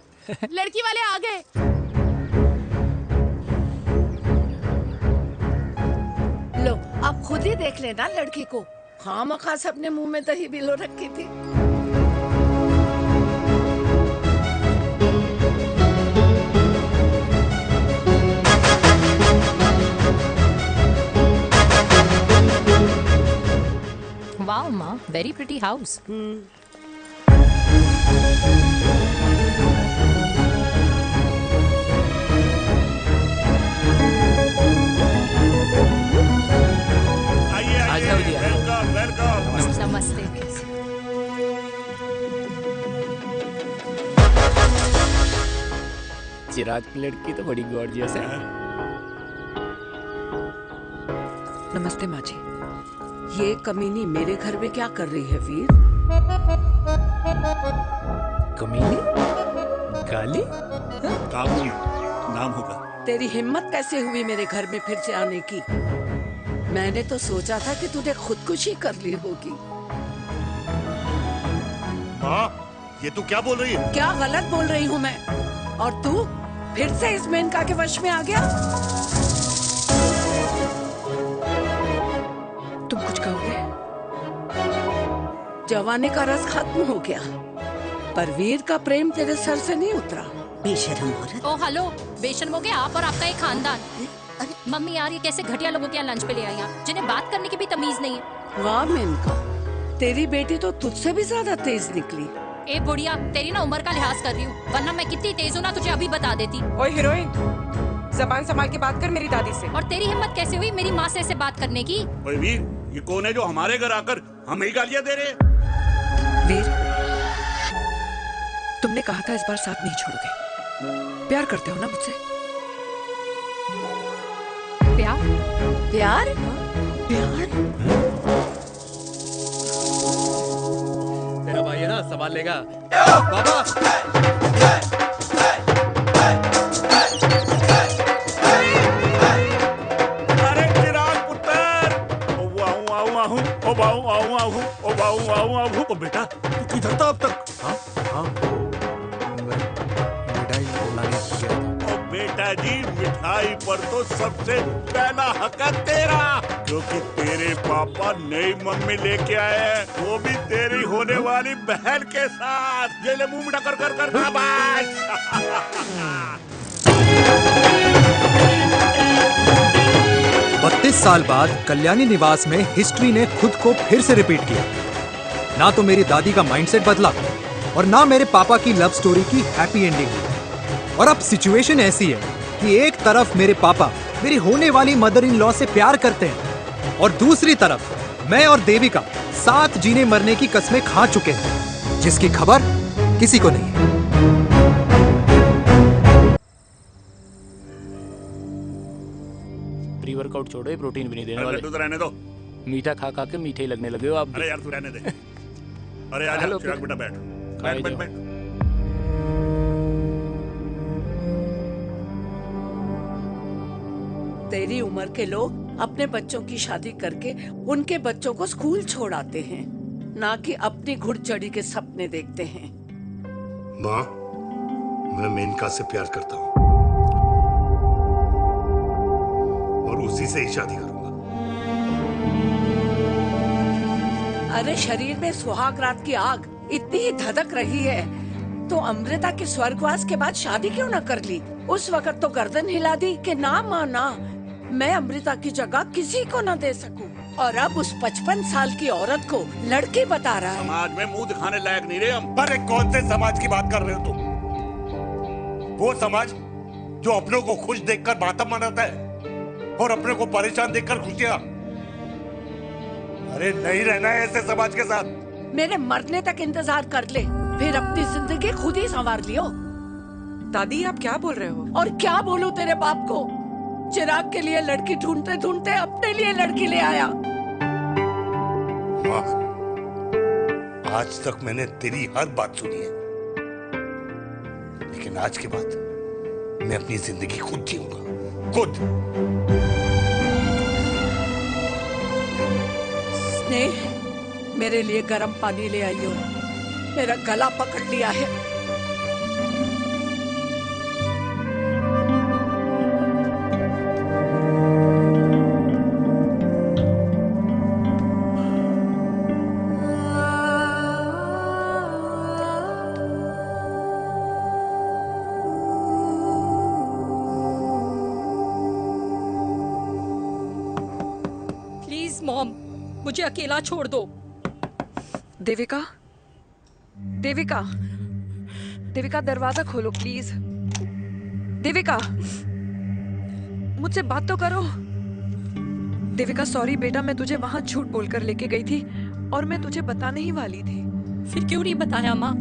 लड़की वाले आ गए।
लो आप खुद ही देख लेना लड़की को। खामखा सबने मुंह में दही बिलो रखी थी।
वाओ माँ, very pretty house.
Welcome welcome.
नमस्ते।
चिराग की लड़की तो बड़ी गॉर्जियस है।
नमस्ते माँ जी। ये कमीनी मेरे घर में क्या कर रही है वीर?
कमीनी? गाली? काबू नाम होगा।
तेरी हिम्मत कैसे हुई मेरे घर में फिर से आने की? मैंने तो सोचा था कि तूने खुदकुशी कर ली होगी।
माँ, ये तू क्या बोल रही है?
क्या गलत बोल रही हूँ मैं? और तू फिर से इस मेनका के वश में आ गया?
तुम कुछ कहोगे?
जवानी का रस खत्म हो गया, पर वीर का प्रेम तेरे सर से नहीं उतरा।
बेशरम औरत।
ओ हेलो, बेशर्म हो गए आप और आपका एक खानदान। मम्मी यार, ये कैसे घटिया लोगों के यहाँ लंच पे ले आई हैं, जिन्हें बात करने की भी तमीज नहीं है।
वाह मेनका, तेरी बेटी तो तुझसे भी ज्यादा तेज निकली।
ए बुढ़िया, तेरी ना उम्र का लिहाज कर रही हूँ, वरना मैं कितनी तेज हूँ ना तुझे अभी बता देती।
ओए हीरोइन, जबान संभाल के बात कर मेरी दादी से।
और तेरी हिम्मत कैसे हुई मेरी माँ से ऐसे बात करने की?
ओए वीर, ये कौन है जो हमारे घर आकर हमें ही गालियाँ दे रहे?
वीर, तुमने कहा था इस बार साथ नहीं छोड़ोगे। प्यार करते हो ना मुझसे?
प्यार?
प्यार? प्यार?
तेरा भाई है ना, संभाल लेगा। बाबा!
अरे चिराग पुत्र! ओ बेटा, तू किधर था अब तक?
हाँ, मिठाई लाने गया था।
ओ बेटा जी, मिठाई पर तो सबसे पहला हक है तेरा, क्योंकि तेरे पापा नई मम्मी लेके आए हैं, वो भी तेरी होने वाली बहन के साथ। ये ले मुंह मीठा कर कर कर शाबाश।
32 साल बाद कल्याणी निवास में हिस्ट्री ने खुद को फिर से रिपीट किया। ना तो मेरी दादी का माइंडसेट बदला और ना मेरे पापा की लव स्टोरी की हैप्पी एंडिंग हुई। और अब सिचुएशन ऐसी है कि एक तरफ मेरे पापा मेरी होने वाली मदर इन लॉ से प्यार करते हैं और दूसरी तरफ मैं और देविका साथ जीने मरने की कस्में खा चुके हैं, जिसकी खबर किसी को नहीं है।
प्री वर्कआउट छोड़ो, ये प्रोटीन भी नहीं देने वाले।
तू तो रहने दो।
मीठा खा खा के मीठे ही लगने लगे हो आप।
अरे यार तू रहने दे। अरे आजा चिराग बेटा, बैठ बैठ बैठ बैठ।
तेरी उम्र के लोग अपने बच्चों की शादी करके उनके बच्चों को स्कूल छोड़ाते हैं, ना कि अपनी घुड़चढ़ी के सपने देखते हैं।
माँ, मैं मेनका से प्यार करता हूँ और उसी से ही शादी करूंगा।
अरे शरीर में सुहाग रात की आग इतनी ही धधक रही है तो अमृता के स्वर्गवास के बाद शादी क्यों न कर ली? उस वक्त तो गर्दन हिला दी कि ना माँ ना, मैं अमृता की जगह किसी को न दे सकूं। और अब उस 55 साल की औरत को लड़की बता रहा है।
समाज में मुंह दिखाने लायक नहीं रहे हम।
अरे कौन से समाज की बात कर रहे हो तुम? वो समाज जो अपनों को खुश देखकर मातम मनाता है और अपने को परेशान देखकर खुशियां। अरे नहीं रहना है ऐसे समाज के साथ।
मेरे मरने तक इंतजार कर ले, फिर अपनी जिंदगी खुद ही संवार लियो।
दादी आप क्या बोल रहे हो?
और क्या बोलूं तेरे बाप को? चिराग के लिए लड़की ढूंढते ढूंढते अपने लिए लड़की ले आया।
माँ, आज तक मैंने तेरी हर बात सुनी है, लेकिन आज के बाद मैं अपनी जिंदगी खुद जीऊंगा, खुद।
स्नेह, मेरे लिए गर्म पानी ले आई हो, मेरा गला पकड़ लिया है।
प्लीज मॉम, मुझे अकेला छोड़ दो।
देविका, देविका, देविका दरवाजा खोलो प्लीज। देविका, मुझसे बात तो करो। देविका सॉरी बेटा, मैं तुझे वहां झूठ बोलकर लेके गई थी और मैं तुझे बताने ही वाली थी।
फिर क्यों नहीं बताया माँ?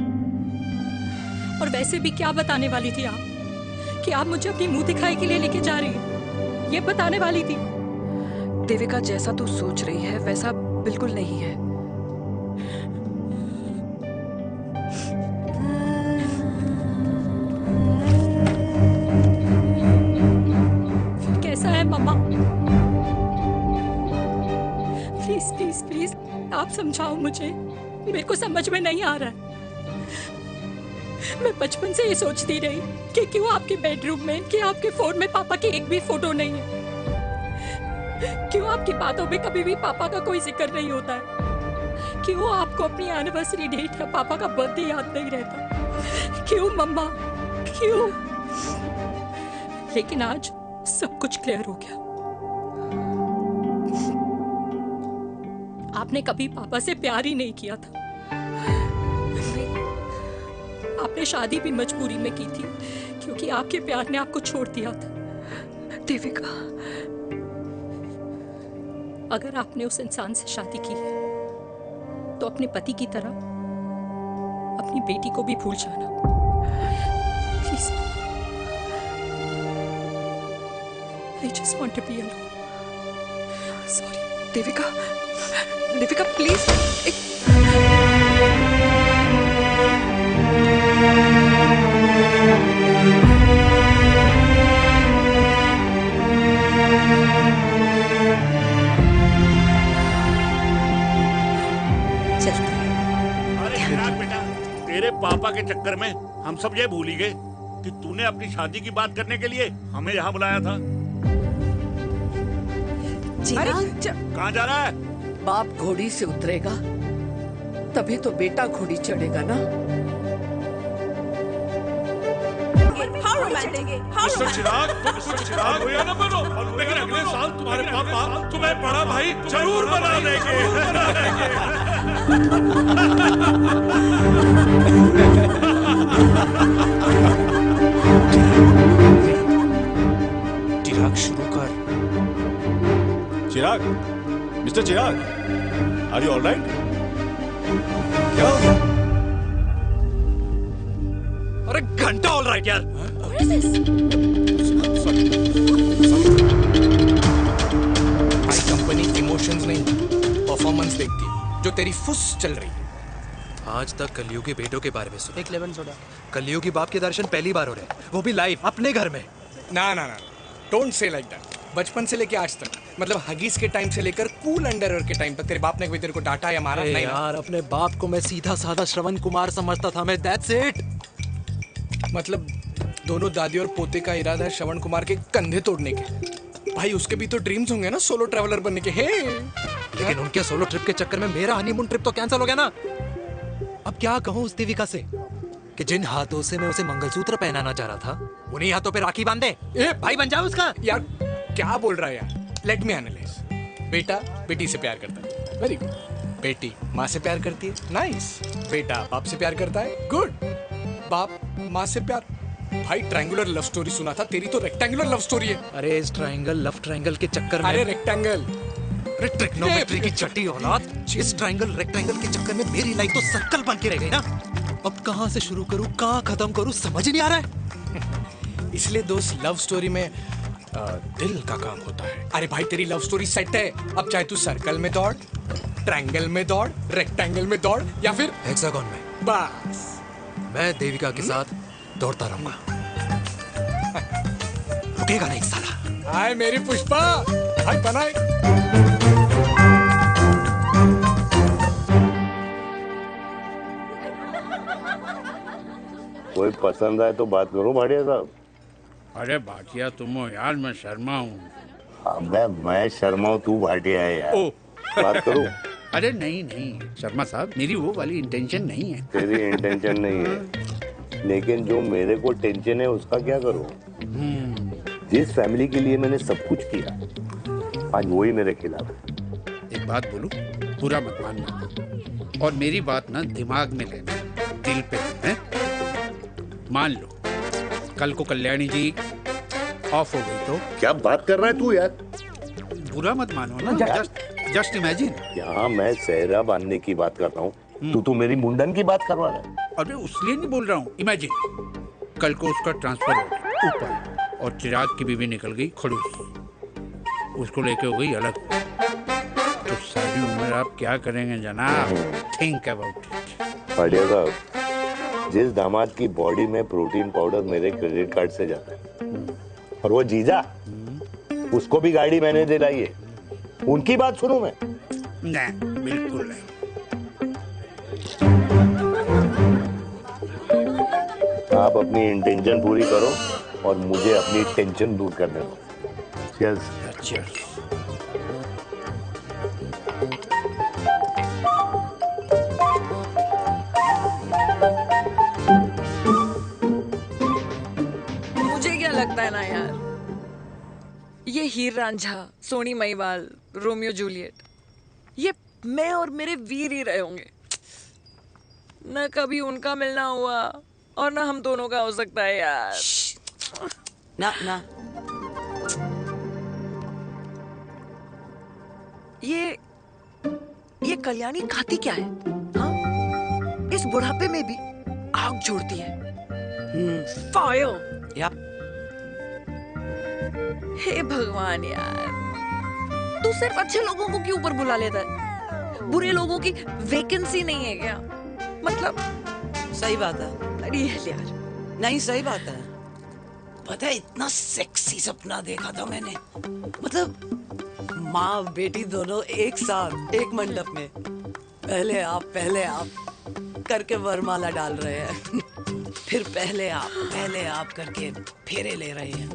और वैसे भी क्या बताने वाली थी आप? कि आप मुझे अपनी मुंह दिखाई के लिए लेके जा रही हैं, ये बताने वाली थी?
देविका, जैसा तू सोच रही है वैसा बिल्कुल नहीं है।
फिर कैसा है मम्मा? प्लीज प्लीज प्लीज आप समझाओ मुझे, मेरे को समझ में नहीं आ रहा है। मैं बचपन से ये सोचती रही कि क्यों आपके बेडरूम में, कि आपके फोन में पापा की एक भी फोटो नहीं है, क्यों आपकी बातों में कभी भी पापा का कोई जिक्र नहीं होता है, क्यों आपको अपनी एनिवर्सरी डेट या पापा का बर्थडे याद नहीं रहता, क्यों मम्मा, क्यों? लेकिन आज सब कुछ क्लियर हो गया। आपने कभी पापा से प्यार ही नहीं किया था। आपने शादी भी मजबूरी में की थी क्योंकि आपके प्यार ने आपको छोड़ दिया था।
देविका,
अगर आपने उस इंसान से शादी की है तो अपने पति की तरह अपनी बेटी को भी भूल जाना please. I just want to be alone.
Sorry, Devika, Devika please.
अरे चिराग बेटा, तेरे पापा के चक्कर में हम सब ये भूल ही गए कि तूने अपनी शादी की बात करने के लिए हमें यहाँ बुलाया था। कहाँ जा रहा है?
बाप घोड़ी से उतरेगा तभी तो बेटा घोड़ी चढ़ेगा ना।
चिराग हुआ ना बनो, लेकिन अगले साल तुम्हारे पापा तुम्हें बड़ा भाई जरूर बना देंगे।
चिराग शुरू कर।
Chirag, mister Chirag, are you alright? क्या हो गया?
अरे घंटा ऑलराइट यार।
भाई कंपनी इमोशंस नहीं परफॉर्मेंस देखती है, जो तेरी फुस चल रही है।
आज तक कलयुगी बेटों के बारे में सुना।
एक लेमन सोडा।
कलयुगी बाप के दर्शन पहली बार हो रहे हैं, वो भी लाइव अपने घर में।
ना ना ना, डोंट से लाइक दैट। बचपन से लेके आज तक, मतलब हगीज के टाइम से लेकर कूल अंडरवेयर के टाइम तक तेरे बाप ने कभी तेरे को डांटा या मारा? नहीं
यार, अपने बाप को मैं सीधा साधा श्रवण कुमार समझता था मैं, दैट्स इट।
मतलब दोनों दादी और पोते का इरादा है श्रवण कुमार के कंधे तोड़ने के। भाई उसके भी तो ड्रीम्स होंगे ना सोलो ट्रैवलर बनने के। हे
लेकिन उनके सोलो ट्रिप के चक्कर में मेरा हनीमून ट्रिप तो कैंसिल हो गया ना। अब क्या कहूँ उस देविका से कि जिन हाथों से मैं उसे मंगलसूत्र पहनाना चाह रहा था, उन्हीं हाथों पे राखी बांध दे। भाई बन जाओ उसका।
यार क्या बोल रहा है यार? Let me analyse. बेटा बेटी से प्यार करता है, वेरी गुड। बेटी माँ से प्यार करती है, नाइस। बेटा बाप से प्यार करता है, गुड। बाप माँ से प्यार। भाई ट्रायंगुलर लव स्टोरी सुना था, तेरी तो रेक्टेंगुलर लव स्टोरी है।
अरे इस ट्रायंगल लव ट्रायंगल के चक्कर में,
अरे रेक्टेंगल,
अरे ट्रिग्नोमेट्री की चट्टी औलाद। इस ट्रायंगल रेक्टेंगल के चक्कर में मेरी लाइफ तो सर्कल बन के रह गई ना। अब कहाँ से शुरू करूँ, कहाँ खत्म करूँ, समझ ही नहीं आ रहा है।
इसलिए दोस्त लव स्टोरी में दिल का काम होता है। अरे भाई तेरी लव स्टोरी सेट है। अब चाहे तू सर्कल में दौड़, ट्रायंगल में दौड़, रेक्टेंगल में दौड़ या फिर
हेक्सागोन में,
बस
मैं देविका के साथ दौड़ता रहूंगा। रुकेगा नहीं साला।
हाय मेरी पुष्पा, भाई बनाए।
कोई पसंद आए तो बात करो भाटिया साहब।
अरे भाटिया तुम हो यार, मैं शर्मा हूँ।
अबे मैं शर्मा हूँ, तू भाटिया है यार। बात करो।
अरे नहीं नहीं शर्मा साहब, मेरी वो वाली इंटेंशन नहीं है।
तेरी इंटेंशन नहीं है, लेकिन जो मेरे को टेंशन है उसका क्या करूँ? जिस फैमिली के लिए मैंने सब कुछ किया, आज वही मेरे खिलाफ है।
एक बात बोलूं, बुरा मत मानना, और मेरी बात ना दिमाग में लेना, दिल पे है। मान लो कल को कल्याणी जी ऑफ हो गई तो?
क्या बात कर रहा है तू यार?
बुरा मत मानो ना, जस्ट इमेजिन।
यहाँ मैं सेहरा बांधने की बात कर रहा हूँ, तू मेरी मुंडन की बात करवा रहा है।
अरे उसलिए नहीं बोल रहा हूँ, इमेजिन कल को उसका ट्रांसफर हो गया ऊपर और चिराग की बीवी निकल गई खड़ूस, उसको लेके हो गई अलग, तो सारी उम्र आप क्या करेंगे जनाब? Think about it.
बढ़िया साहब, जिस दामाद की बॉडी में प्रोटीन पाउडर मेरे क्रेडिट कार्ड से जाता है, और वो जीजा, उसको भी गाड़ी मैंने दिलाई है, उनकी बात सुनूं मैं?
नहीं, बिल्कुल नहीं।
आप अपनी इंटेंशन पूरी करो और मुझे अपनी टेंशन दूर करने दो। Cheers.
Cheers.
मुझे क्या लगता है ना यार, ये हीर रांझा, सोनी महिवाल, रोमियो जूलियट, ये मैं और मेरे वीर ही रहे होंगे। न कभी उनका मिलना हुआ और ना हम दोनों का हो सकता है यार।
ना ना
ये कल्याणी खाती क्या है? हाँ? इस बुढ़ापे में भी आग जोड़ती है। फायर।
यार
हे भगवान यार, तू सिर्फ अच्छे लोगों को क्यों ऊपर बुला लेता है? बुरे लोगों की वैकेंसी नहीं है क्या? मतलब
सही बात है।
अरे यार
नहीं, सही बात है। पता है इतना सेक्सी सपना देखा था मैंने, मतलब माँ बेटी दोनों एक साथ एक मंडप में, पहले आप करके वरमाला डाल रहे हैं, फिर पहले आप करके फेरे ले रहे हैं,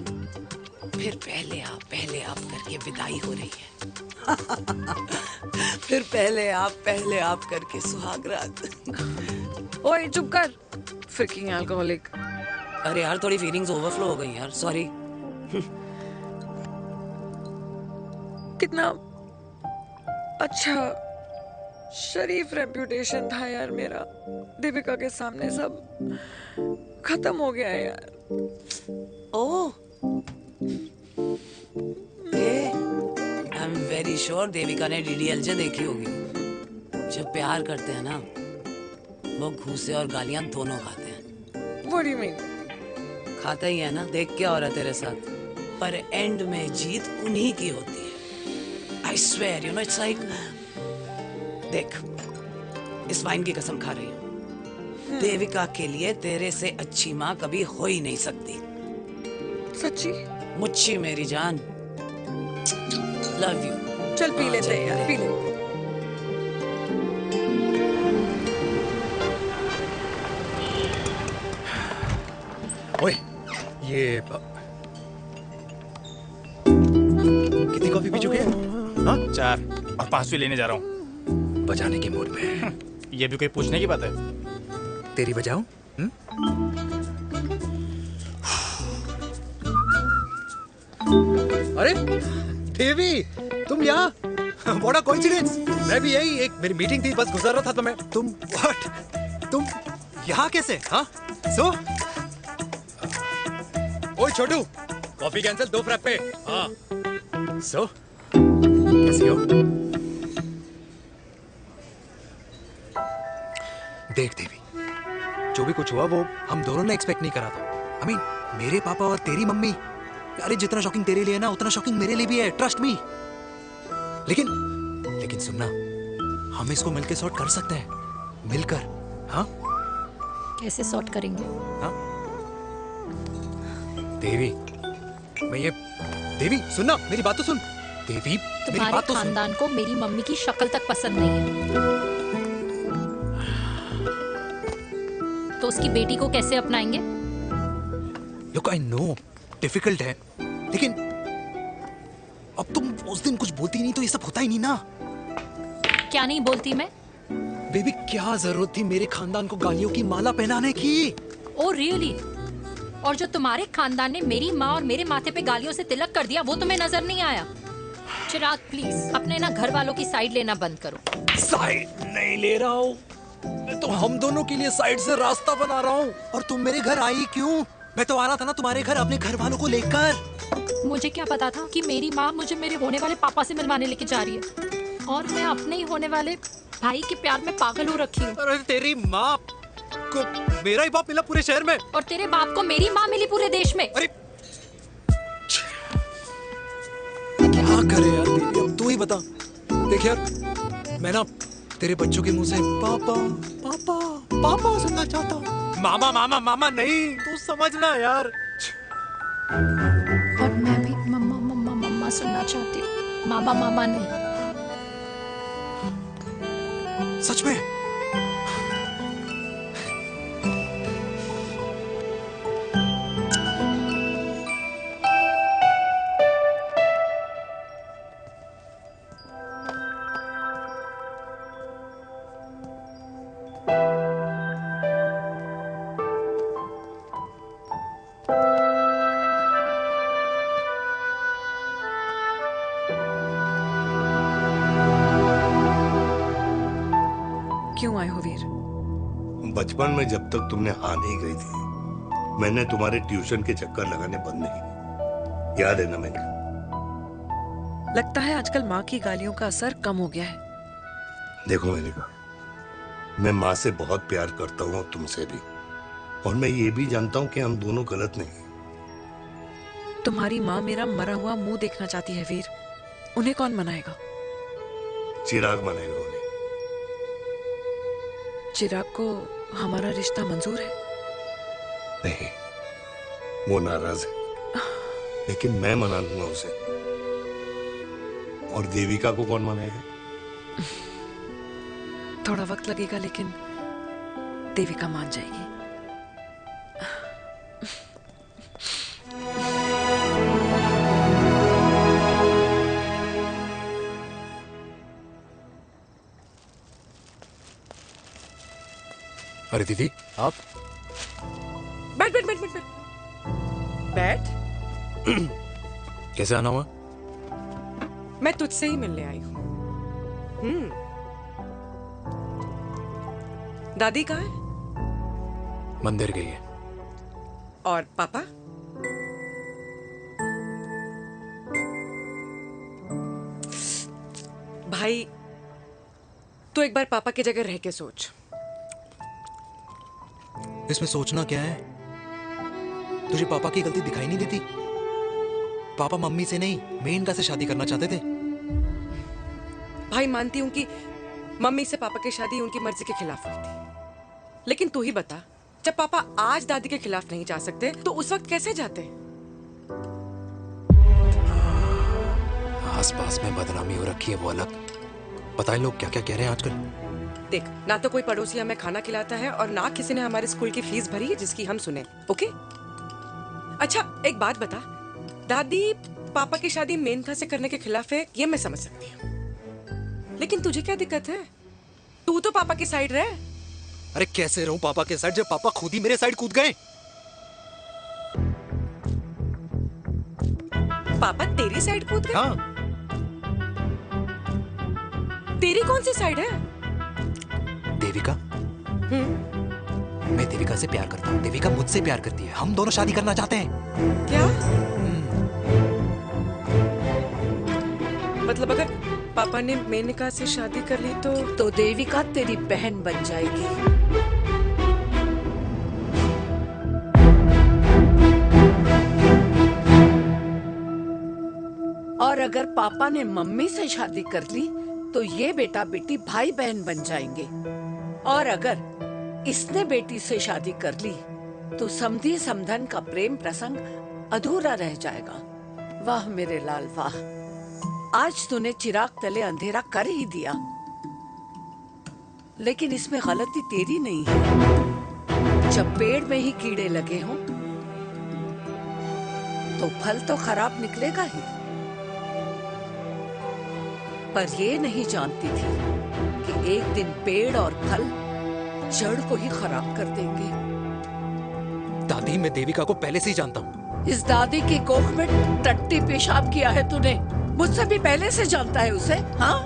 फिर पहले आप करके विदाई हो रही है, फिर पहले आप करके सुहाग रात।
ओए चुप कर, फ्रिकिंग अल्कोहलिक।
अरे यार थोड़ी फीलिंग्स ओवरफ्लो हो गई यार, सॉरी।
कितना अच्छा शरीफ रेप्यूटेशन था यार मेरा, दीपिका के सामने सब खत्म हो गया है यार।
Oh, I am very sure Devika ने डीडीएलजे देखी होगी। जब प्यार करते हैं ना, वो घूसे और गालियां दोनों खाते हैं।
What do you mean?
खाता ही है ना, देख क्या हो रहा है तेरे साथ, पर एंड में जीत उन्हीं की होती है। I swear, you know, it's like, देख, इस वाइन की कसम खा रही हूँ, देविका के लिए तेरे से अच्छी माँ कभी हो ही नहीं सकती।
सच्ची?
मुच्छी मेरी जान,
लव यू।
चल पी लेते हैं यार, पी ले।
ओए, ये कितनी कॉफी पी चुके हैं? हाँ?
4 और 5वीं लेने जा रहा हूँ।
बजाने के मूड पे।
ये भी कोई पूछने की बात है?
तेरी बजाऊं? अरे देवी, तुम यहाँ? What a coincidence! मैं भी यही, एक मेरी मीटिंग थी, बस गुजर रहा था तो मैं। तुम यहाँ कैसे? हाँ? सो? ओए छोटू, कॉफी कैंसिल, 2 फ्रैप्पे। हाँ। सो? कैसी हो? देख देवी, जो भी कुछ हुआ वो हम दोनों ने एक्सपेक्ट नहीं करा था। I mean, मेरे पापा और तेरी मम्मी, अरे जितना शॉकिंग तेरे लिए है ना, उतना शॉकिंग मेरे लिए भी है, ट्रस्ट मी। लेकिन सुनना, हम इसको मिलकर सॉर्ट कर सकते हैं, मिलकर। हाँ?
कैसे सॉर्ट करेंगे?
हाँ? देवी, देवी सुनना, मेरी बात तो सुन। देवी, मेरी
तुम्हारे
बात तो सुन।
खानदान को मेरी मम्मी की शक्ल तक पसंद नहीं है, तो उसकी बेटी को कैसे अपनाएंगे?
Look, I know, डिफिकल्ट है, लेकिन अब तुम उस दिन कुछ बोलती नहीं तो ये सब होता ही नहीं ना।
क्या नहीं बोलती मैं?
बेबी, क्या जरूरत थी मेरे खानदान को गालियों की माला पहनाने की?
Oh really? और जो तुम्हारे खानदान ने मेरी माँ और मेरे माथे पे गालियों से तिलक कर दिया, वो तुम्हें नजर नहीं आया? चिराग प्लीज अपने ना घर वालों की साइड लेना बंद करो।
साइड नहीं ले रहा हूँ, मैं तो हम दोनों के लिए साइड से रास्ता बना रहा हूँ। और तुम मेरे घर आई क्यों? मैं तो आ रहा था ना तुम्हारे घर अपने घर वालों को लेकर।
मुझे क्या पता था कि मेरी माँ मुझे मेरे होने वाले पापा से मिलवाने लेके जा रही है, और मैं अपने ही होने वाले भाई के प्यार में पागल हो रखी हूँ।
अरे तेरी माँ को मेरा ही बाप मिला पूरे शहर में,
और तेरे बाप को मेरी माँ मिली पूरे देश में।
अरे क्या करे यार देवी, अब तू ही बता। देख यार, मैं ना तेरे बच्चों के मुंह से पापा पापा पापा सुनना चाहता हूँ, मामा मामा मामा नहीं, तू समझना यार।
और मैं भी मम्मा मम्मा मम्मा सुनना चाहती हूँ, मामा मामा नहीं।
सच में?
क्यों आए हो वीर?
बचपन में जब तक तुमने हाँ नहीं कही थी, मैंने तुम्हारे ट्यूशन के चक्कर लगाने बंद नहीं, याद है ना मैंने?
लगता है आजकल माँ की गालियों का असर कम हो गया है।
देखो मेरिका, मैं माँ से बहुत प्यार करता हूँ और तुमसे भी, और मैं ये भी जानता हूँ कि हम दोनों गलत नहीं।
तुम्हारी माँ मेरा मरा हुआ मुंह देखना चाहती है वीर, उन्हें कौन मनाएगा?
चिराग मनाएगा उन्हें।
चिराग को हमारा रिश्ता मंजूर है?
नहीं, वो नाराज है, लेकिन मैं मना दूंगा उसे। और देविका को कौन मनाएगा?
थोड़ा वक्त लगेगा, लेकिन देविका मान जाएगी।
अरे दीदी, आप?
बैठ बैठ बैठ बैठ बैठ। बैठ।
कैसे आना हुआ?
मैं तुझसे ही मिलने आई हूँ। दादी कहाँ है?
मंदिर गई है।
और पापा? भाई, तू एक बार पापा की जगह रह के सोच।
इसमें सोचना क्या है? तुझे पापा की गलती दिखाई नहीं देती? पापा मम्मी से नहीं, मेनका से शादी करना चाहते थे।
भाई, मानती हूं कि मम्मी से पापा की शादी उनकी मर्जी के खिलाफ हुई थी, लेकिन तू ही बता, जब पापा आज दादी के खिलाफ नहीं जा सकते तो उस वक्त कैसे जाते?
हाँ, आसपास में बदनामी हो रखी है वो अलग, पता है लोग क्या क्या कह रहे हैं आजकल।
देख, ना तो कोई पड़ोसी हमें खाना खिलाता है और ना किसी ने हमारे स्कूल की फीस भरी है जिसकी हम सुने। ओके? अच्छा एक बात बता, दादी पापा की शादी मेनका से करने के खिलाफ है, ये मैं समझ सकती हूँ, लेकिन तुझे क्या दिक्कत है? तू तो पापा की साइड रहे।
अरे कैसे रहूं पापा के साइड जब पापा खुद ही मेरे साइड कूद गए।
पापा तेरी साइड कूद गए?
हाँ।
तेरी कौन सी साइड है?
देविका। मैं देविका से प्यार करता हूँ, देविका मुझसे प्यार करती है, हम दोनों शादी करना चाहते हैं।
क्या? मतलब अगर पापा ने मेनका से शादी कर ली तो
देविका तेरी बहन बन जाएगी। और अगर पापा ने मम्मी से शादी कर ली तो ये बेटा बेटी भाई बहन बन जाएंगे। और अगर इसने बेटी से शादी कर ली तो समधी समधन का प्रेम प्रसंग अधूरा रह जाएगा। वाह मेरे लाल वाह, आज तूने चिराग तले अंधेरा कर ही दिया, लेकिन इसमें गलती तेरी नहीं है। जब पेड़ में ही कीड़े लगे हों तो फल तो खराब निकलेगा ही। पर ये नहीं जानती थी कि एक दिन पेड़ और फल जड़ को ही खराब कर देंगे।
दादी मैं देविका को पहले से ही जानता हूँ।
इस दादी की कोख में टट्टी पेशाब किया है तूने, मुझसे भी पहले से जानता है उसे। हाँ,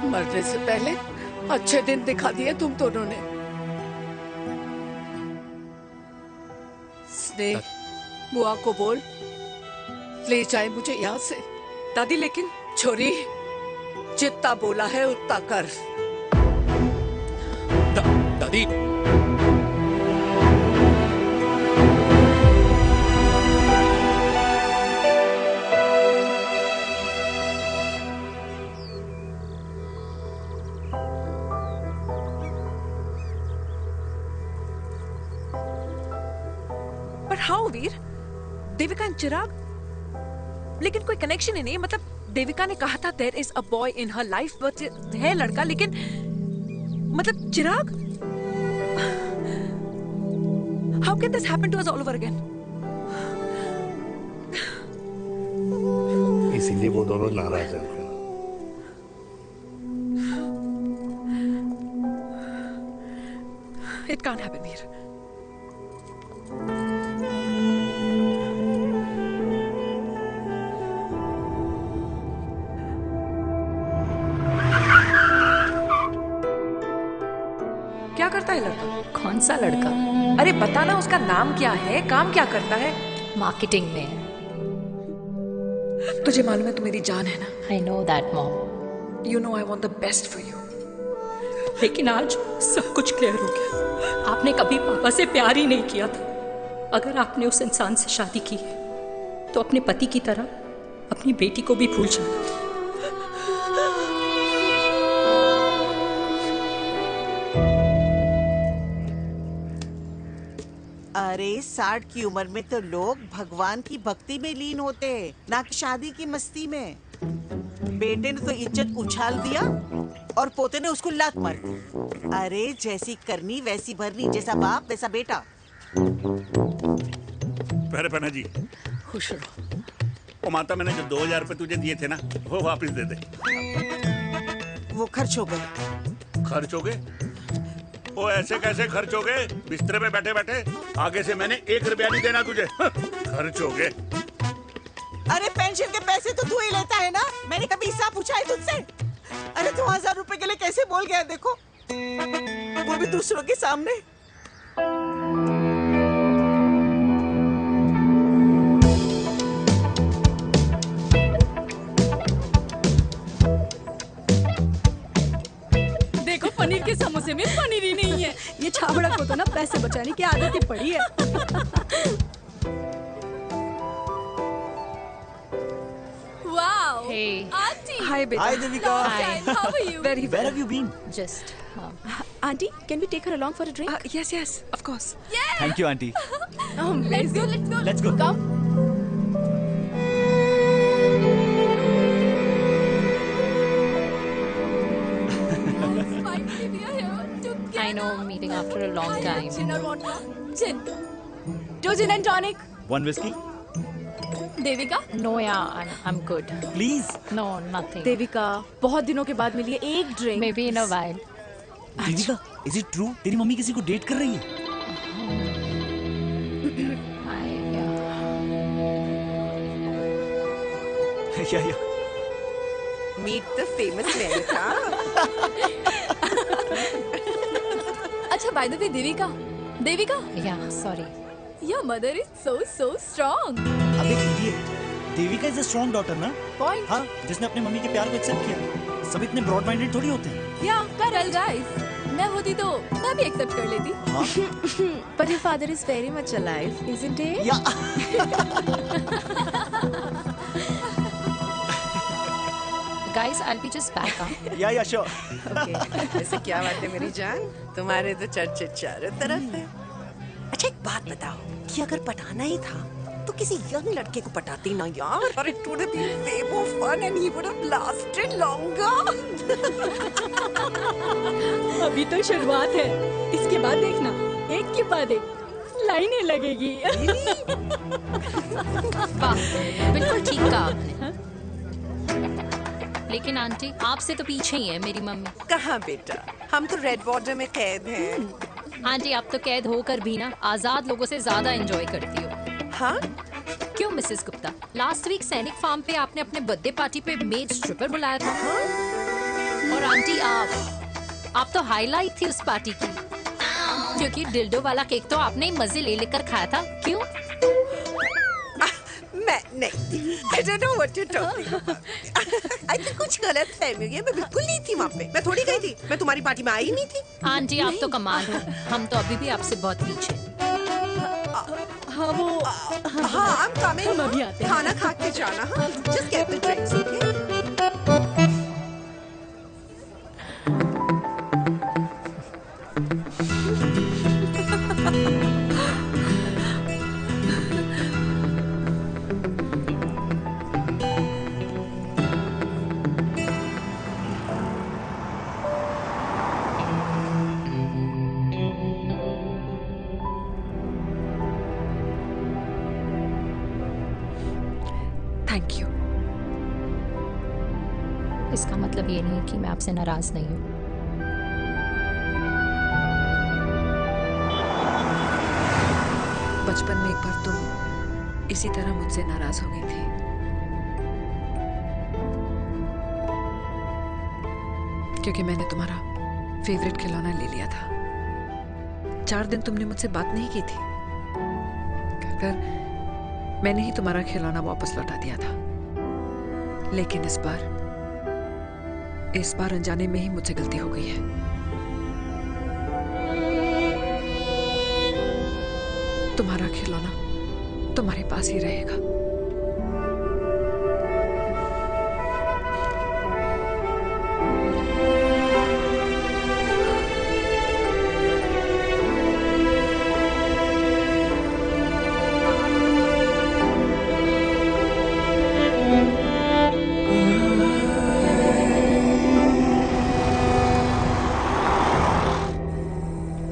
मरने से पहले अच्छे दिन दिखा दिए तुम दोनों ने। स्नेह, बुआ को बोल ले जाए मुझे यहाँ से।
दादी लेकिन
छोरी, जितना बोला है उतना कर।
दादी
पर हाउ वीर, देविका एंड चिराग, लेकिन कोई कनेक्शन ही नहीं। मतलब देविका ने कहा था there is a boy in her life, but है लड़का, लेकिन मतलब Chirag, how can this happen to us all over again?
इसीलिए वो दोनों नाराज हैं।
It can't happen Veer. क्या करता है लड़का?
कौन सा लड़का?
अरे बता ना, उसका नाम क्या है, काम क्या करता है?
मार्केटिंग में।
तुझे मालूम है तू मेरी जान है ना?
I know that mom.
You know I want the best for you.
लेकिन आज सब कुछ क्लियर हो गया। आपने कभी पापा से प्यार ही नहीं किया था। अगर आपने उस इंसान से शादी की है तो अपने पति की तरह अपनी बेटी को भी भूल जाना।
अरे 60 की उम्र में तो लोग भगवान की भक्ति में लीन होते हैं, ना कि शादी की मस्ती में। बेटे ने तो इज्जत उछाल दिया और पोते ने उसको लात मार दी। अरे जैसी करनी वैसी भरनी, जैसा बाप वैसा बेटा।
पहले पन्ना जी
खुश रहो।
ओ माता, मैंने जो 2000 रुपए तुझे दिए थे ना, वो वापस दे दे।
वो खर्च हो गए।
खर्च हो गए? ओ ऐसे कैसे खर्च हो गए? बिस्तर पे बैठे बैठे आगे से मैंने 1 रुपया नहीं देना तुझे। खर्च हो गए।
अरे पेंशन के पैसे तो तू ही लेता है ना, मैंने कभी हिसाब पूछा है तुझसे? अरे 2000 रुपए के लिए कैसे बोल गया देखो, वो भी दूसरों के सामने।
देखो पनीर के समोसे में पनीर ही नहीं है। ये छाबड़ा को तो ना पैसे बचाने की आदत ही पड़ी है।
Wow.
Hey.
Auntie.
Hi, beta.
Hi, Devika.
Long time. How are you?
Very
Where
well.
have you been?
Just.
Auntie, can we take her along for a drink?
Yes, of course.
Thank you, Auntie.
Let's go. Let's go.
Let's go.
Come. after a long time.
Gin or vodka? Gin. 2 gin and tonic.
1 whiskey?
Devika?
No, yeah, I'm good.
Please.
No, nothing.
Devika, बहुत दिनों के बाद मिली है, एक drink.
Maybe in a while.
Devika, is it true? तेरी mummy किसी को date कर रही है?
Yeah. Meet the famous America.
अच्छा, by the way, Devika.
Yeah, sorry.
Your mother is so strong.
अबे idiot. Devika is a strong daughter ना?
Point.
हाँ, जिसने अपने मम्मी के प्यार को एक्सेप्ट किया। सब इतने ब्रॉड माइंडेड थोड़ी होते हैं।
Yeah, correct guys. मैं होती तो मैं भी एक्सेप्ट कर लेती.
हाँ?
But your father is very much alive, isn't he?
Guys, I'll be just back.
Yeah, sure.
Okay. ऐसे क्या बात है मेरी जान? तुम्हारे तो चर्चे चारों तरफ है. अच्छा एक बात बताओ कि अगर पटाना ही था तो किसी यंग लड़के को पटाती ना यार. और it would have been way more fun and he would have lasted longer.
अभी तो शुरुआत है. इसके बाद देखना, एक के बाद एक लाइनें लगेगी.
वाह, बिल्कुल ठीक कहा आपने. लेकिन आंटी, आपसे तो पीछे ही है मेरी मम्मी.
कहाँ बेटा, हम तो रेड वाटर में कैद हैं.
आंटी, आप तो कैद होकर भी ना आजाद लोगों से ज्यादा एंजॉय करती हो.
हाँ?
क्यों मिसेस गुप्ता, लास्ट वीक सैनिक फार्म पे आपने अपने बर्थडे पार्टी पे मेड स्ट्रिपर बुलाया था. और आंटी, आप तो हाईलाइट थी उस पार्टी की, क्योंकि डिल्डो वाला केक तो आपने ही मजे ले लेकर खाया था. क्यों?
मैं नहीं. I don't know what you're talking about. I think कुछ गलत फहमी हुई है. मैं बिल्कुल नहीं थी वहाँ पे. मैं थोड़ी गई थी. मैं तुम्हारी पार्टी में आई ही नहीं थी.
आंटी, आप तो कमाल हो. हम तो अभी भी आपसे बहुत पीछे.
हाँ, I'm coming.
हम अभी आते हैं.
खाना खा के जाना. हाँ, just get the drinks, okay?
Thank you.
इसका मतलब ये नहीं कि मैं आपसे नाराज नहीं हूँ.
बचपन में एक बार तुम इसी तरह मुझसे नाराज हो गई थी. क्योंकि मैंने तुम्हारा फेवरेट खिलौना ले लिया था. 4 दिन तुमने मुझसे बात नहीं की थी. कहकर मैंने ही तुम्हारा खिलौना वापस लौटा दिया था. लेकिन इस बार अनजाने में ही मुझसे गलती हो गई है. तुम्हारा खिलौना तुम्हारे पास ही रहेगा.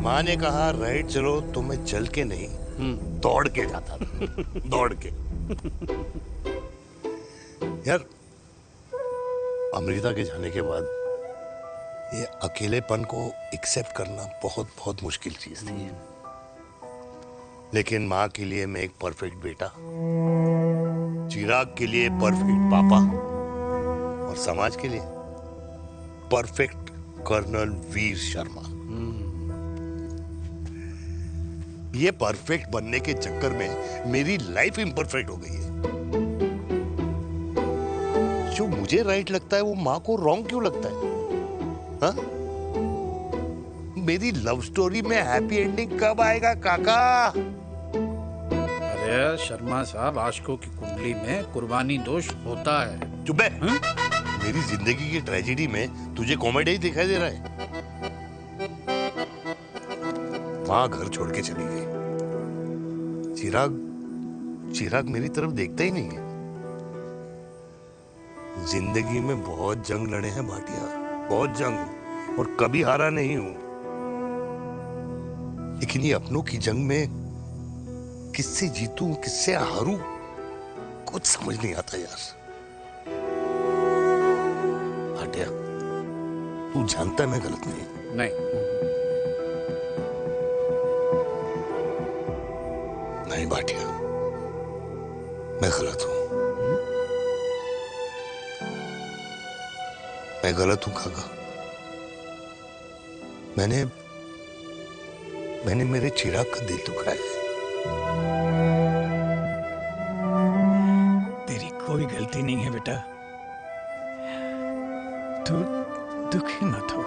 माँ ने कहा राइट चलो, तो मैं चल के नहीं दौड़ के जाता था. दौड़ के. यार, अमृता के जाने के बाद ये अकेलेपन को एक्सेप्ट करना बहुत बहुत मुश्किल चीज थी. लेकिन माँ के लिए मैं एक परफेक्ट बेटा, चिराग के लिए परफेक्ट पापा और समाज के लिए परफेक्ट कर्नल वीर शर्मा. ये परफेक्ट बनने के चक्कर में मेरी लाइफ इम्परफेक्ट हो गई है. जो मुझे राइट लगता है वो माँ को रॉन्ग क्यों लगता है? हाँ? मेरी लव स्टोरी में हैप्पी एंडिंग कब आएगा काका?
अरे शर्मा साहब, आशिकों की कुंडली में कुर्बानी दोष होता है.
चुप है. मेरी जिंदगी की ट्रेजेडी में तुझे कॉमेडी ही दिखाई दे रहा है. माँ घर छोड़ के चली गई. चिराग मेरी तरफ देखता ही नहीं है. जिंदगी में बहुत जंग लड़े हैं भाटिया, बहुत जंग, और कभी हारा नहीं हूं. लेकिन ये अपनों की जंग में किससे जीतूं किससे हारूं कुछ समझ नहीं आता यार। भाटिया, तू जानता है मैं गलत नहीं। नहीं भाटिया, मैं गलत हूं। मैं गलत हूं काका। मैंने मेरे चिराग का दिल दुखाया है।
तेरी कोई गलती नहीं है बेटा, तू दुखी मत हो।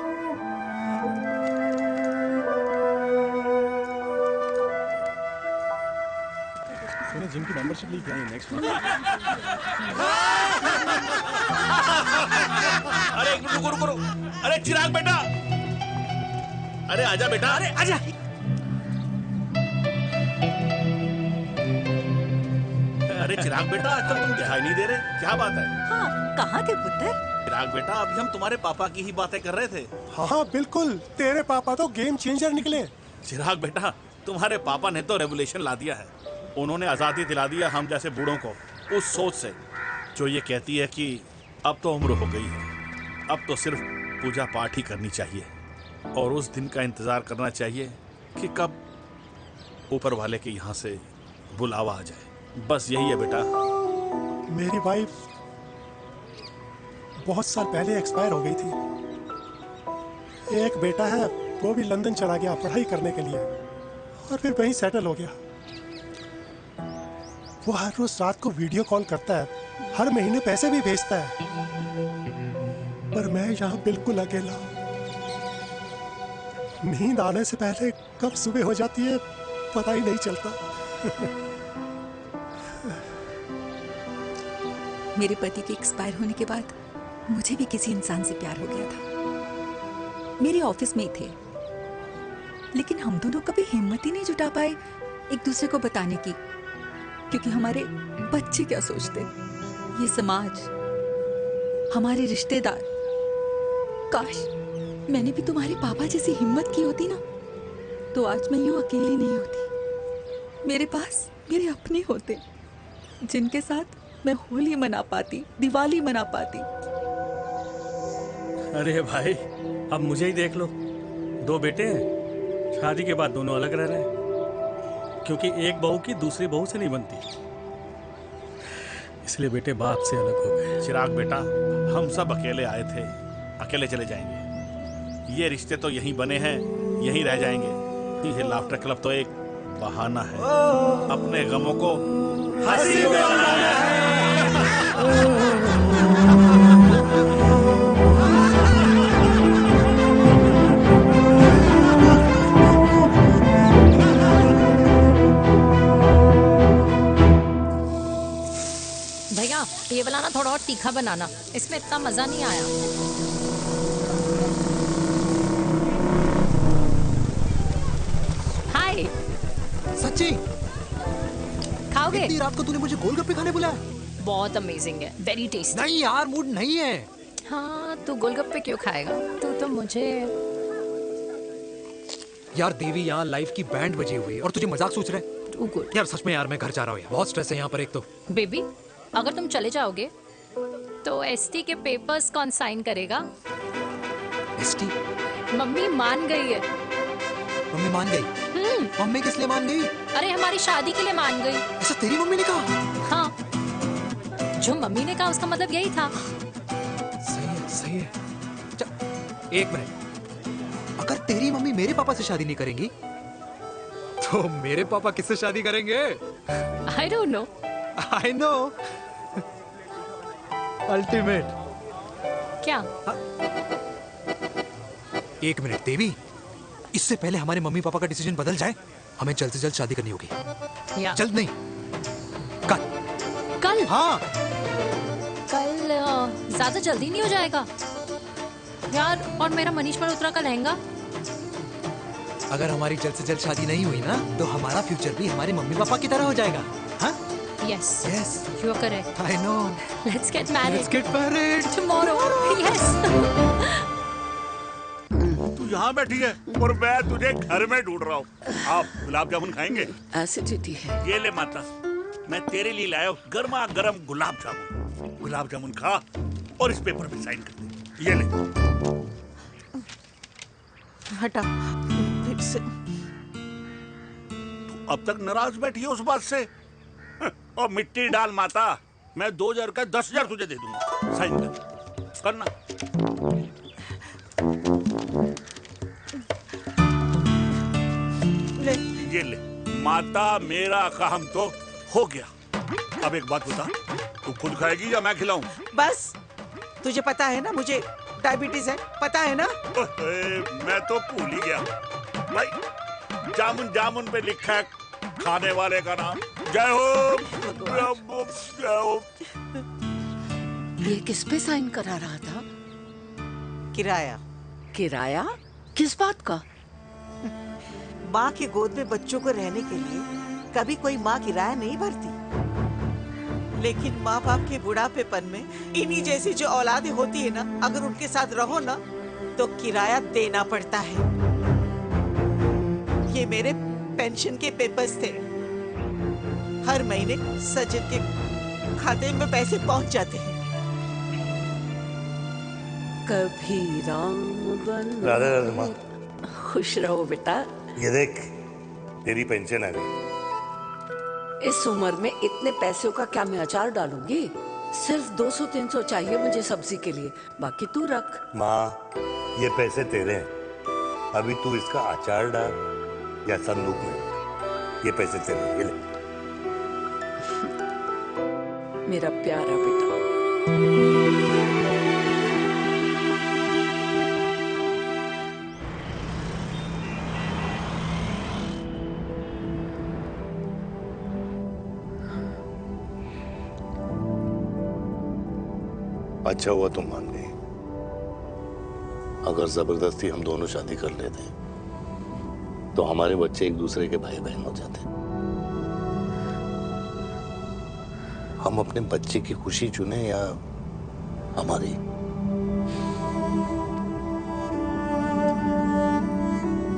मैंने जिम की मेंबरशिप ली क्या नेक्स्ट
अरे रुको रुको रुको, अरे चिराग बेटा, अरे आजा बेटा, अरे आजा। अरे चिराग बेटा, आजकल तुम दिखाई नहीं दे रहे, क्या बात है?
हाँ, कहाँ थे पुत्र?
चिराग बेटा, अभी हम तुम्हारे पापा की ही बातें कर रहे थे।
हाँ बिल्कुल, तेरे पापा तो गेम चेंजर निकले।
चिराग बेटा, तुम्हारे पापा ने तो रेवोल्यूशन ला दिया है। उन्होंने आज़ादी दिला दिया हम जैसे बूढ़ों को, उस सोच से जो ये कहती है कि अब तो उम्र हो गई है, अब तो सिर्फ पूजा पाठ ही करनी चाहिए और उस दिन का इंतज़ार करना चाहिए कि कब ऊपर वाले के यहाँ से बुलावा आ जाए। बस यही है बेटा।
मेरी वाइफ बहुत साल पहले एक्सपायर हो गई थी। एक बेटा है, वो भी लंदन चला गया पढ़ाई करने के लिए और फिर वहीं सेटल हो गया। वो हर रोज रात को वीडियो कॉल करता है, हर महीने पैसे भी भेजता है, पर मैं यहाँ बिल्कुल अकेला हूँ। नींद आने से पहले कब सुबह हो जाती है पता ही नहीं चलता।
मेरे पति के एक्सपायर होने के बाद मुझे भी किसी इंसान से प्यार हो गया था। मेरे ऑफिस में ही थे, लेकिन हम दोनों कभी हिम्मत ही नहीं जुटा पाए एक दूसरे को बताने की, क्योंकि हमारे बच्चे क्या सोचते, ये समाज, हमारे रिश्तेदार। काश मैंने भी तुम्हारे पापा जैसी हिम्मत की होती ना, तो आज मैं यूं अकेली नहीं होती। मेरे पास मेरे अपने होते जिनके साथ मैं होली मना पाती, दिवाली मना पाती।
अरे भाई, अब मुझे ही देख लो, 2 बेटे हैं, शादी के बाद दोनों अलग रह रहे हैं, क्योंकि एक बहू की दूसरी बहू से नहीं बनती, इसलिए बेटे बाप से अलग हो गए।
चिराग बेटा, हम सब अकेले आए थे, अकेले चले जाएंगे। ये रिश्ते तो यहीं बने हैं, यहीं रह जाएंगे। ये लाफ्टर क्लब तो एक बहाना है अपने गमों को हंसी में बनाना है।
भैया, ये वाला ना थोड़ा और तीखा बनाना, इसमें इतना मजा नहीं आया। हाय।
सच्ची?
खाओगे?
इतनी रात को तूने मुझे गोलगप्पे खाने बुलाया?
बहुत अमेजिंग है, वेरी टेस्टी।
नहीं यार, मूड नहीं है।
हाँ, तू गोलगप्पे क्यों खाएगा? तू तो मुझे।
यार देवी, यहाँ लाइफ की बैंड बजी हुई है और तुझे मजाक सोच रहे? यार सच में यार, मैं घर जा रहा हूँ यार, बहुत स्ट्रेस है यहाँ पर। एक तो
बेबी, अगर तुम चले जाओगे तो एसटी के पेपर्स कौन साइन करेगा?
एसटी?
मम्मी मान गई है।
मम्मी मान गई? मम्मी किस लिए मान गई?
अरे हमारी शादी के लिए मान गई।
ऐसा तेरी मम्मी ने कहा?
हाँ, जो मम्मी ने कहा उसका मतलब यही था।
सही है, सही है। एक मिनट, अगर तेरी मम्मी मेरे पापा से शादी नहीं करेंगी तो मेरे पापा किससे शादी करेंगे?
I don't know.
I know. Ultimate.
क्या?
एक मिनट देवी, इससे पहले हमारे मम्मी पापा का डिसीजन बदल जाए, हमें जल्द से जल्द शादी करनी होगी। जल्द नहीं, कल।
कल?
हाँ।
कल ज्यादा जल्दी नहीं हो जाएगा यार? और मेरा मनीष मल्होत्रा का लहंगा?
अगर हमारी जल्द से जल्द शादी नहीं हुई ना, तो हमारा फ्यूचर भी हमारे मम्मी पापा की तरह हो जाएगा। हाँ?
Yes.
Yes.
You are correct.
I know.
Let's get married.
Let's get married
tomorrow. Yes.
तू यहाँ बैठी है और मैं तुझे घर में ढूंढ रहा हूँ। आप गुलाब जामुन खाएंगे?
एसिडिटी है।
ये ले माता, मैं तेरे लिए लाया हूँ गर्मा गर्म गुलाब जामुन। गुलाब जामुन खा और इस पेपर पे साइन कर दे। ये ले।
हटा फिर से।
अब तक नाराज बैठी है उस बात से। और मिट्टी डाल माता, मैं 2000 का 10,000 तुझे दे दूंगा। साइन कर, करना।
ले।
ये ले माता, मेरा काम तो हो गया। अब एक बात बता, तू खुद खाएगी या मैं खिलाऊं?
बस, तुझे पता है ना मुझे डायबिटीज है, पता है ना?
मैं तो भूल ही गया भाई। जामुन जामुन पे लिखा है खाने वाले का नाम। जय हो, जय हो।
ये किस पे साइन करा रहा था?
किराया।
किराया? किस बात का?
माँ की गोद में बच्चों को रहने के लिए कभी कोई माँ किराया नहीं भरती, लेकिन माँ बाप के बुढ़ापेपन में इन्हीं जैसी जो औलादें होती है ना, अगर उनके साथ रहो ना तो किराया देना पड़ता है। ये मेरे पेंशन के पेपर्स थे। हर महीने सचिन के खाते में पैसे पहुंच जाते हैं।
कभी राम बन।
राधे राधे माँ।
खुश रहो बेटा।
ये देख, तेरी पेंशन आ गई।
इस उम्र में इतने पैसों का क्या मैं अचार डालूंगी? सिर्फ 200-300 चाहिए मुझे सब्जी के लिए, बाकी तू रख।
माँ, ये पैसे तेरे हैं। अभी तू इसका अचार डाल या संदूक में रख। ये पैसे तेरे हैं, ये ले।
मेरा प्यारा बेटा।
अच्छा हुआ तुम मान गई। अगर जबरदस्ती हम दोनों शादी कर लेते तो हमारे बच्चे एक दूसरे के भाई बहन हो जाते। हम अपने बच्चे की खुशी चुने या हमारी?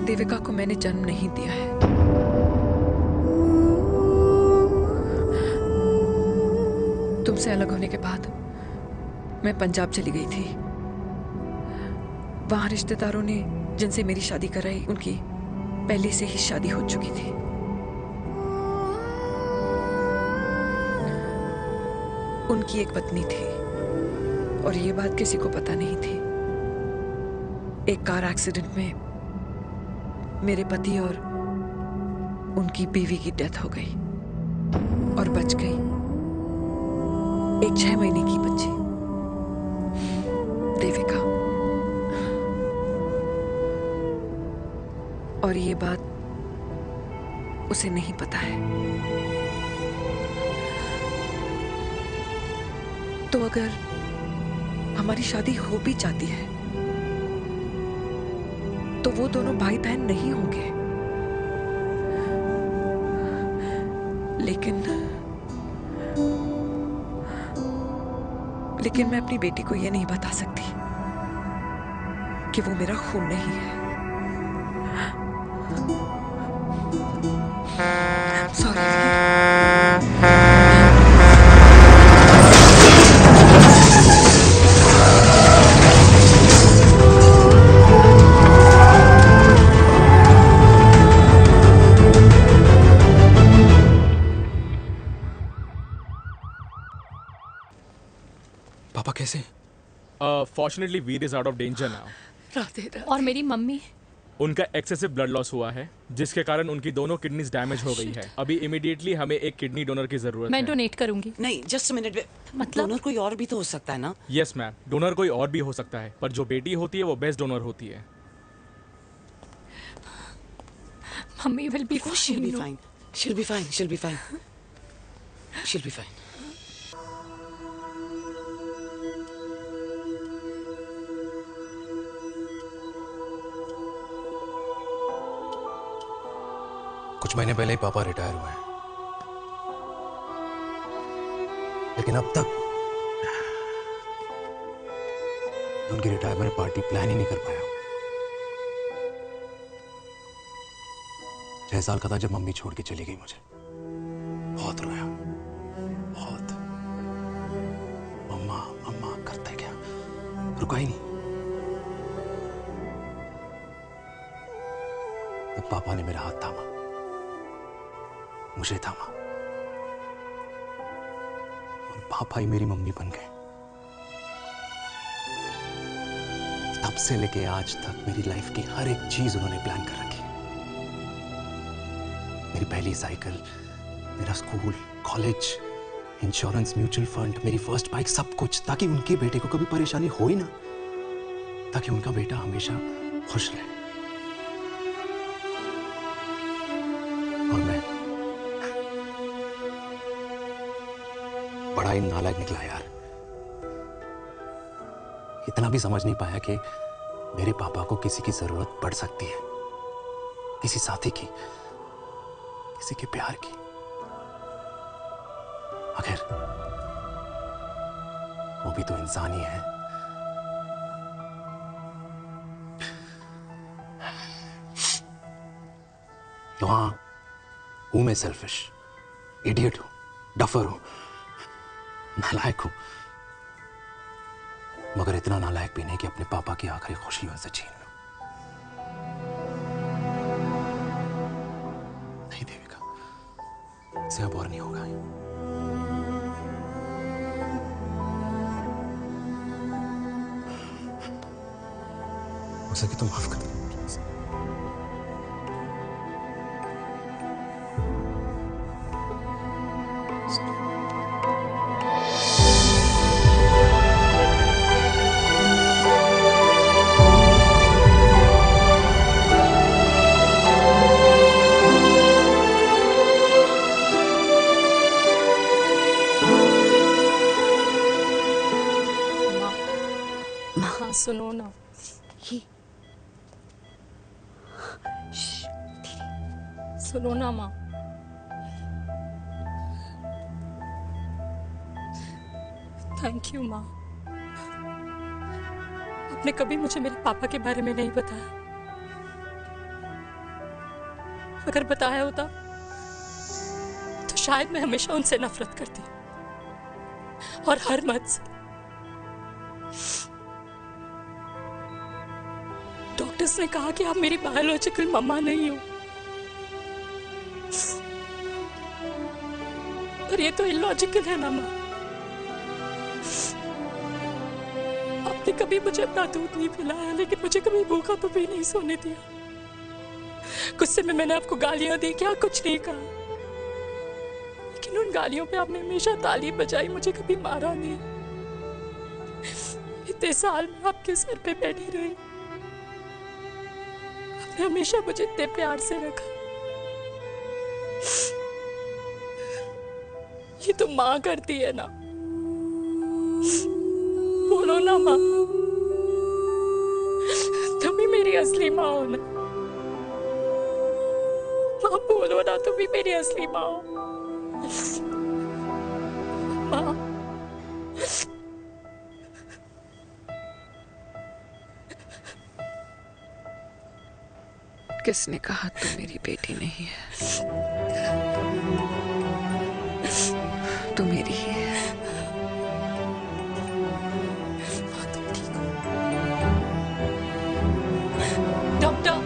देविका को मैंने जन्म नहीं दिया है। तुमसे अलग होने के बाद मैं पंजाब चली गई थी। वहां रिश्तेदारों ने जिनसे मेरी शादी कराई, उनकी पहले से ही शादी हो चुकी थी। उनकी एक पत्नी थी और ये बात किसी को पता नहीं थी। एक कार एक्सीडेंट में मेरे पति और उनकी बीवी की डेथ हो गई और बच गई एक 6 महीने की बच्ची, देविका। और ये बात उसे नहीं पता है। तो अगर हमारी शादी हो भी जाती है तो वो दोनों भाई बहन नहीं होंगे, लेकिन मैं अपनी बेटी को ये नहीं बता सकती कि वो मेरा खून नहीं है। सॉरी।
पापा कैसे?
Fortunately Veer is out of danger now.
Radhe Radhe.
और मेरी मम्मी?
उनका एक्सेसिव ब्लड लॉस हुआ है जिसके कारण उनकी दोनों किडनीज डैमेज हो गई है। अभी इमीडिएटली हमें एक किडनी डोनर की जरूरत
मैं
है।
डोनेट करूंगी।
नहीं, जस्ट मिनट। मतलब डोनर कोई और भी तो हो सकता है ना?
यस मैम, डोनर कोई और भी हो सकता है, पर जो बेटी होती है वो बेस्ट डोनर होती है।
Mummy will be
She'll be fine. She'll be fine. She'll be fine. She'll be fine.
कुछ महीने पहले ही पापा रिटायर हुए हैं, लेकिन अब तक उनकी रिटायरमेंट पार्टी प्लान ही नहीं कर पाया। 6 साल का था जब मम्मी छोड़ के चली गई मुझे। बहुत रोया, बहुत। मम्मा मम्मा करता है क्या, रुका ही नहीं। तब पापा ने मेरा हाथ थामा, मुझे थामा, और पापा ही मेरी मम्मी बन गए। तब से लेके आज तक मेरी लाइफ की हर एक चीज उन्होंने प्लान कर रखी। मेरी पहली साइकिल, मेरा school, college, insurance, mutual fund, मेरी फर्स्ट बाइक, सब कुछ, ताकि उनके बेटे को कभी परेशानी हो ही ना, ताकि उनका बेटा हमेशा खुश रहे। और मैं बड़ा ही नालायक निकला यार। इतना भी समझ नहीं पाया कि मेरे पापा को किसी की जरूरत पड़ सकती है, किसी साथी की, किसी के प्यार की। आखिर वो भी तो इंसान ही है। तो हाँ, हूं मैं सेल्फिश, इडियट हूं, डफर हूं, नालायक हूं, मगर इतना नालायक भी नहीं कि अपने पापा की आखिरी खुशी उनसे छीन लूं। नहीं देविका, इससे अब और नहीं होगा। हो सके तो माफ कर दो।
माँ सुनो ना। सुनो ना माँ। थैंक यू माँ। आपने कभी मुझे मेरे पापा के बारे में नहीं बताया। अगर बताया होता तो शायद मैं हमेशा उनसे नफरत करती, और हर मत से। डॉक्टर्स ने कहा कि आप मेरी बायोलॉजिकल मम्मा नहीं हो, पर ये तो इलॉजिकल है ना माँ। आपने कभी मुझे अपना दूध नहीं पिलाया, लेकिन मुझे कभी भूखा तो भी नहीं सोने दिया। गुस्से में मैंने आपको गालियां दी, क्या कुछ नहीं कहा, लेकिन उन गालियों पे आपने हमेशा ताली बजाई, मुझे कभी मारा नहीं। इतने साल में आपके सर पे बैठी रही, आपने हमेशा मुझे इतने प्यार से रखा। ये तो माँ करती है ना। बोलो ना माँ, तुम ही मेरी असली माँ हो ना। माँ बोलो ना, तुम ही मेरी असली माँ हो। माँ
किसने कहा तू मेरी बेटी नहीं है? तू मेरी ही है।
डॉक्टर,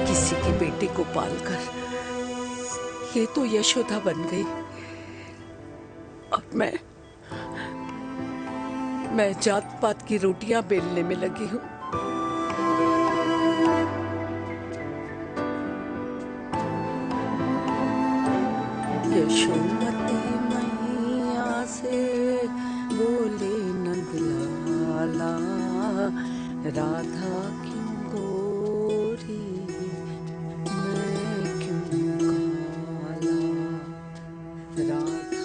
किसी की बेटी को पालकर ये तो यशोदा बन गई, और मैं जात पात की रोटियां बेलने में लगी हूँ। यशोमती मैया से बोले नंदलाला, राधा क्यों गोरी मैं क्यों काला, राधा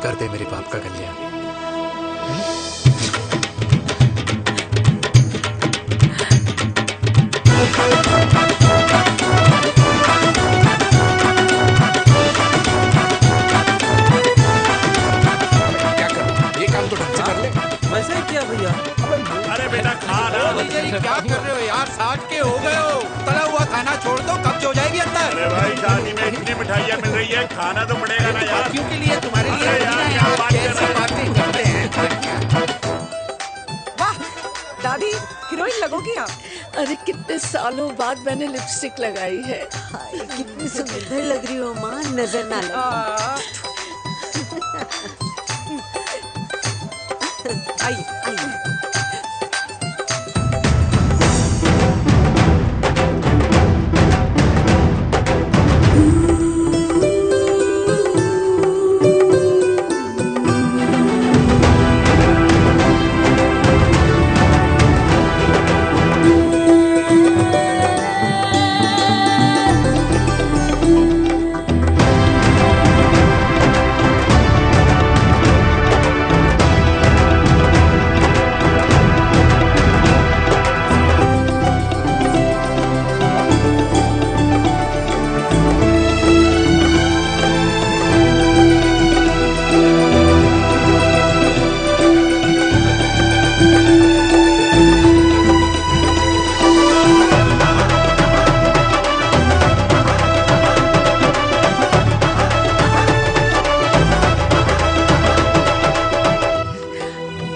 कर दे मेरे बाप का कल्याण। क्या कर, ये काम तो ढंग से कर ले।
वैसे ही किया भैया।
अरे बेटा खा ना।
क्या कर रहे हो यार, 60 के हो गए हो। तला हुआ खाना छोड़ दो, कब्ज हो जाएगी अंदर।
अरे भाई शादी में इतनी मिठाइयाँ मिल रही है, खाना तो पड़ेगा ना यार।
क्यों के लिए तुम्हारे लिए
अरे यार क्या बात कर रहे हो?
बातें करते हैं।
वाह दादी हीरोइन लगोगी आप।
अरे कितने सालों बाद मैंने लिपस्टिक लगाई है।
कितनी सुंदर लग रही हो माँ, नजर ना लगे।
आइए आइए।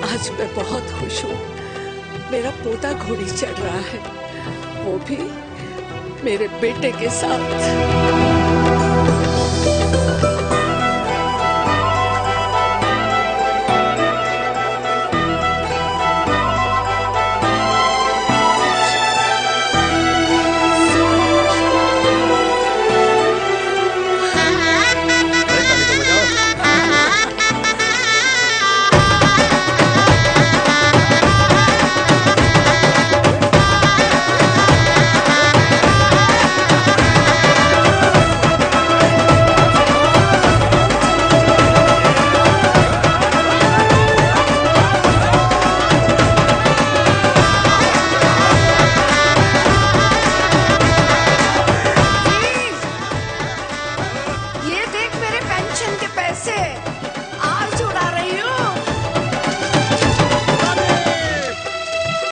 आज मैं बहुत खुश हूँ। मेरा पोता घोड़ी चढ़ रहा है, वो भी मेरे बेटे के साथ।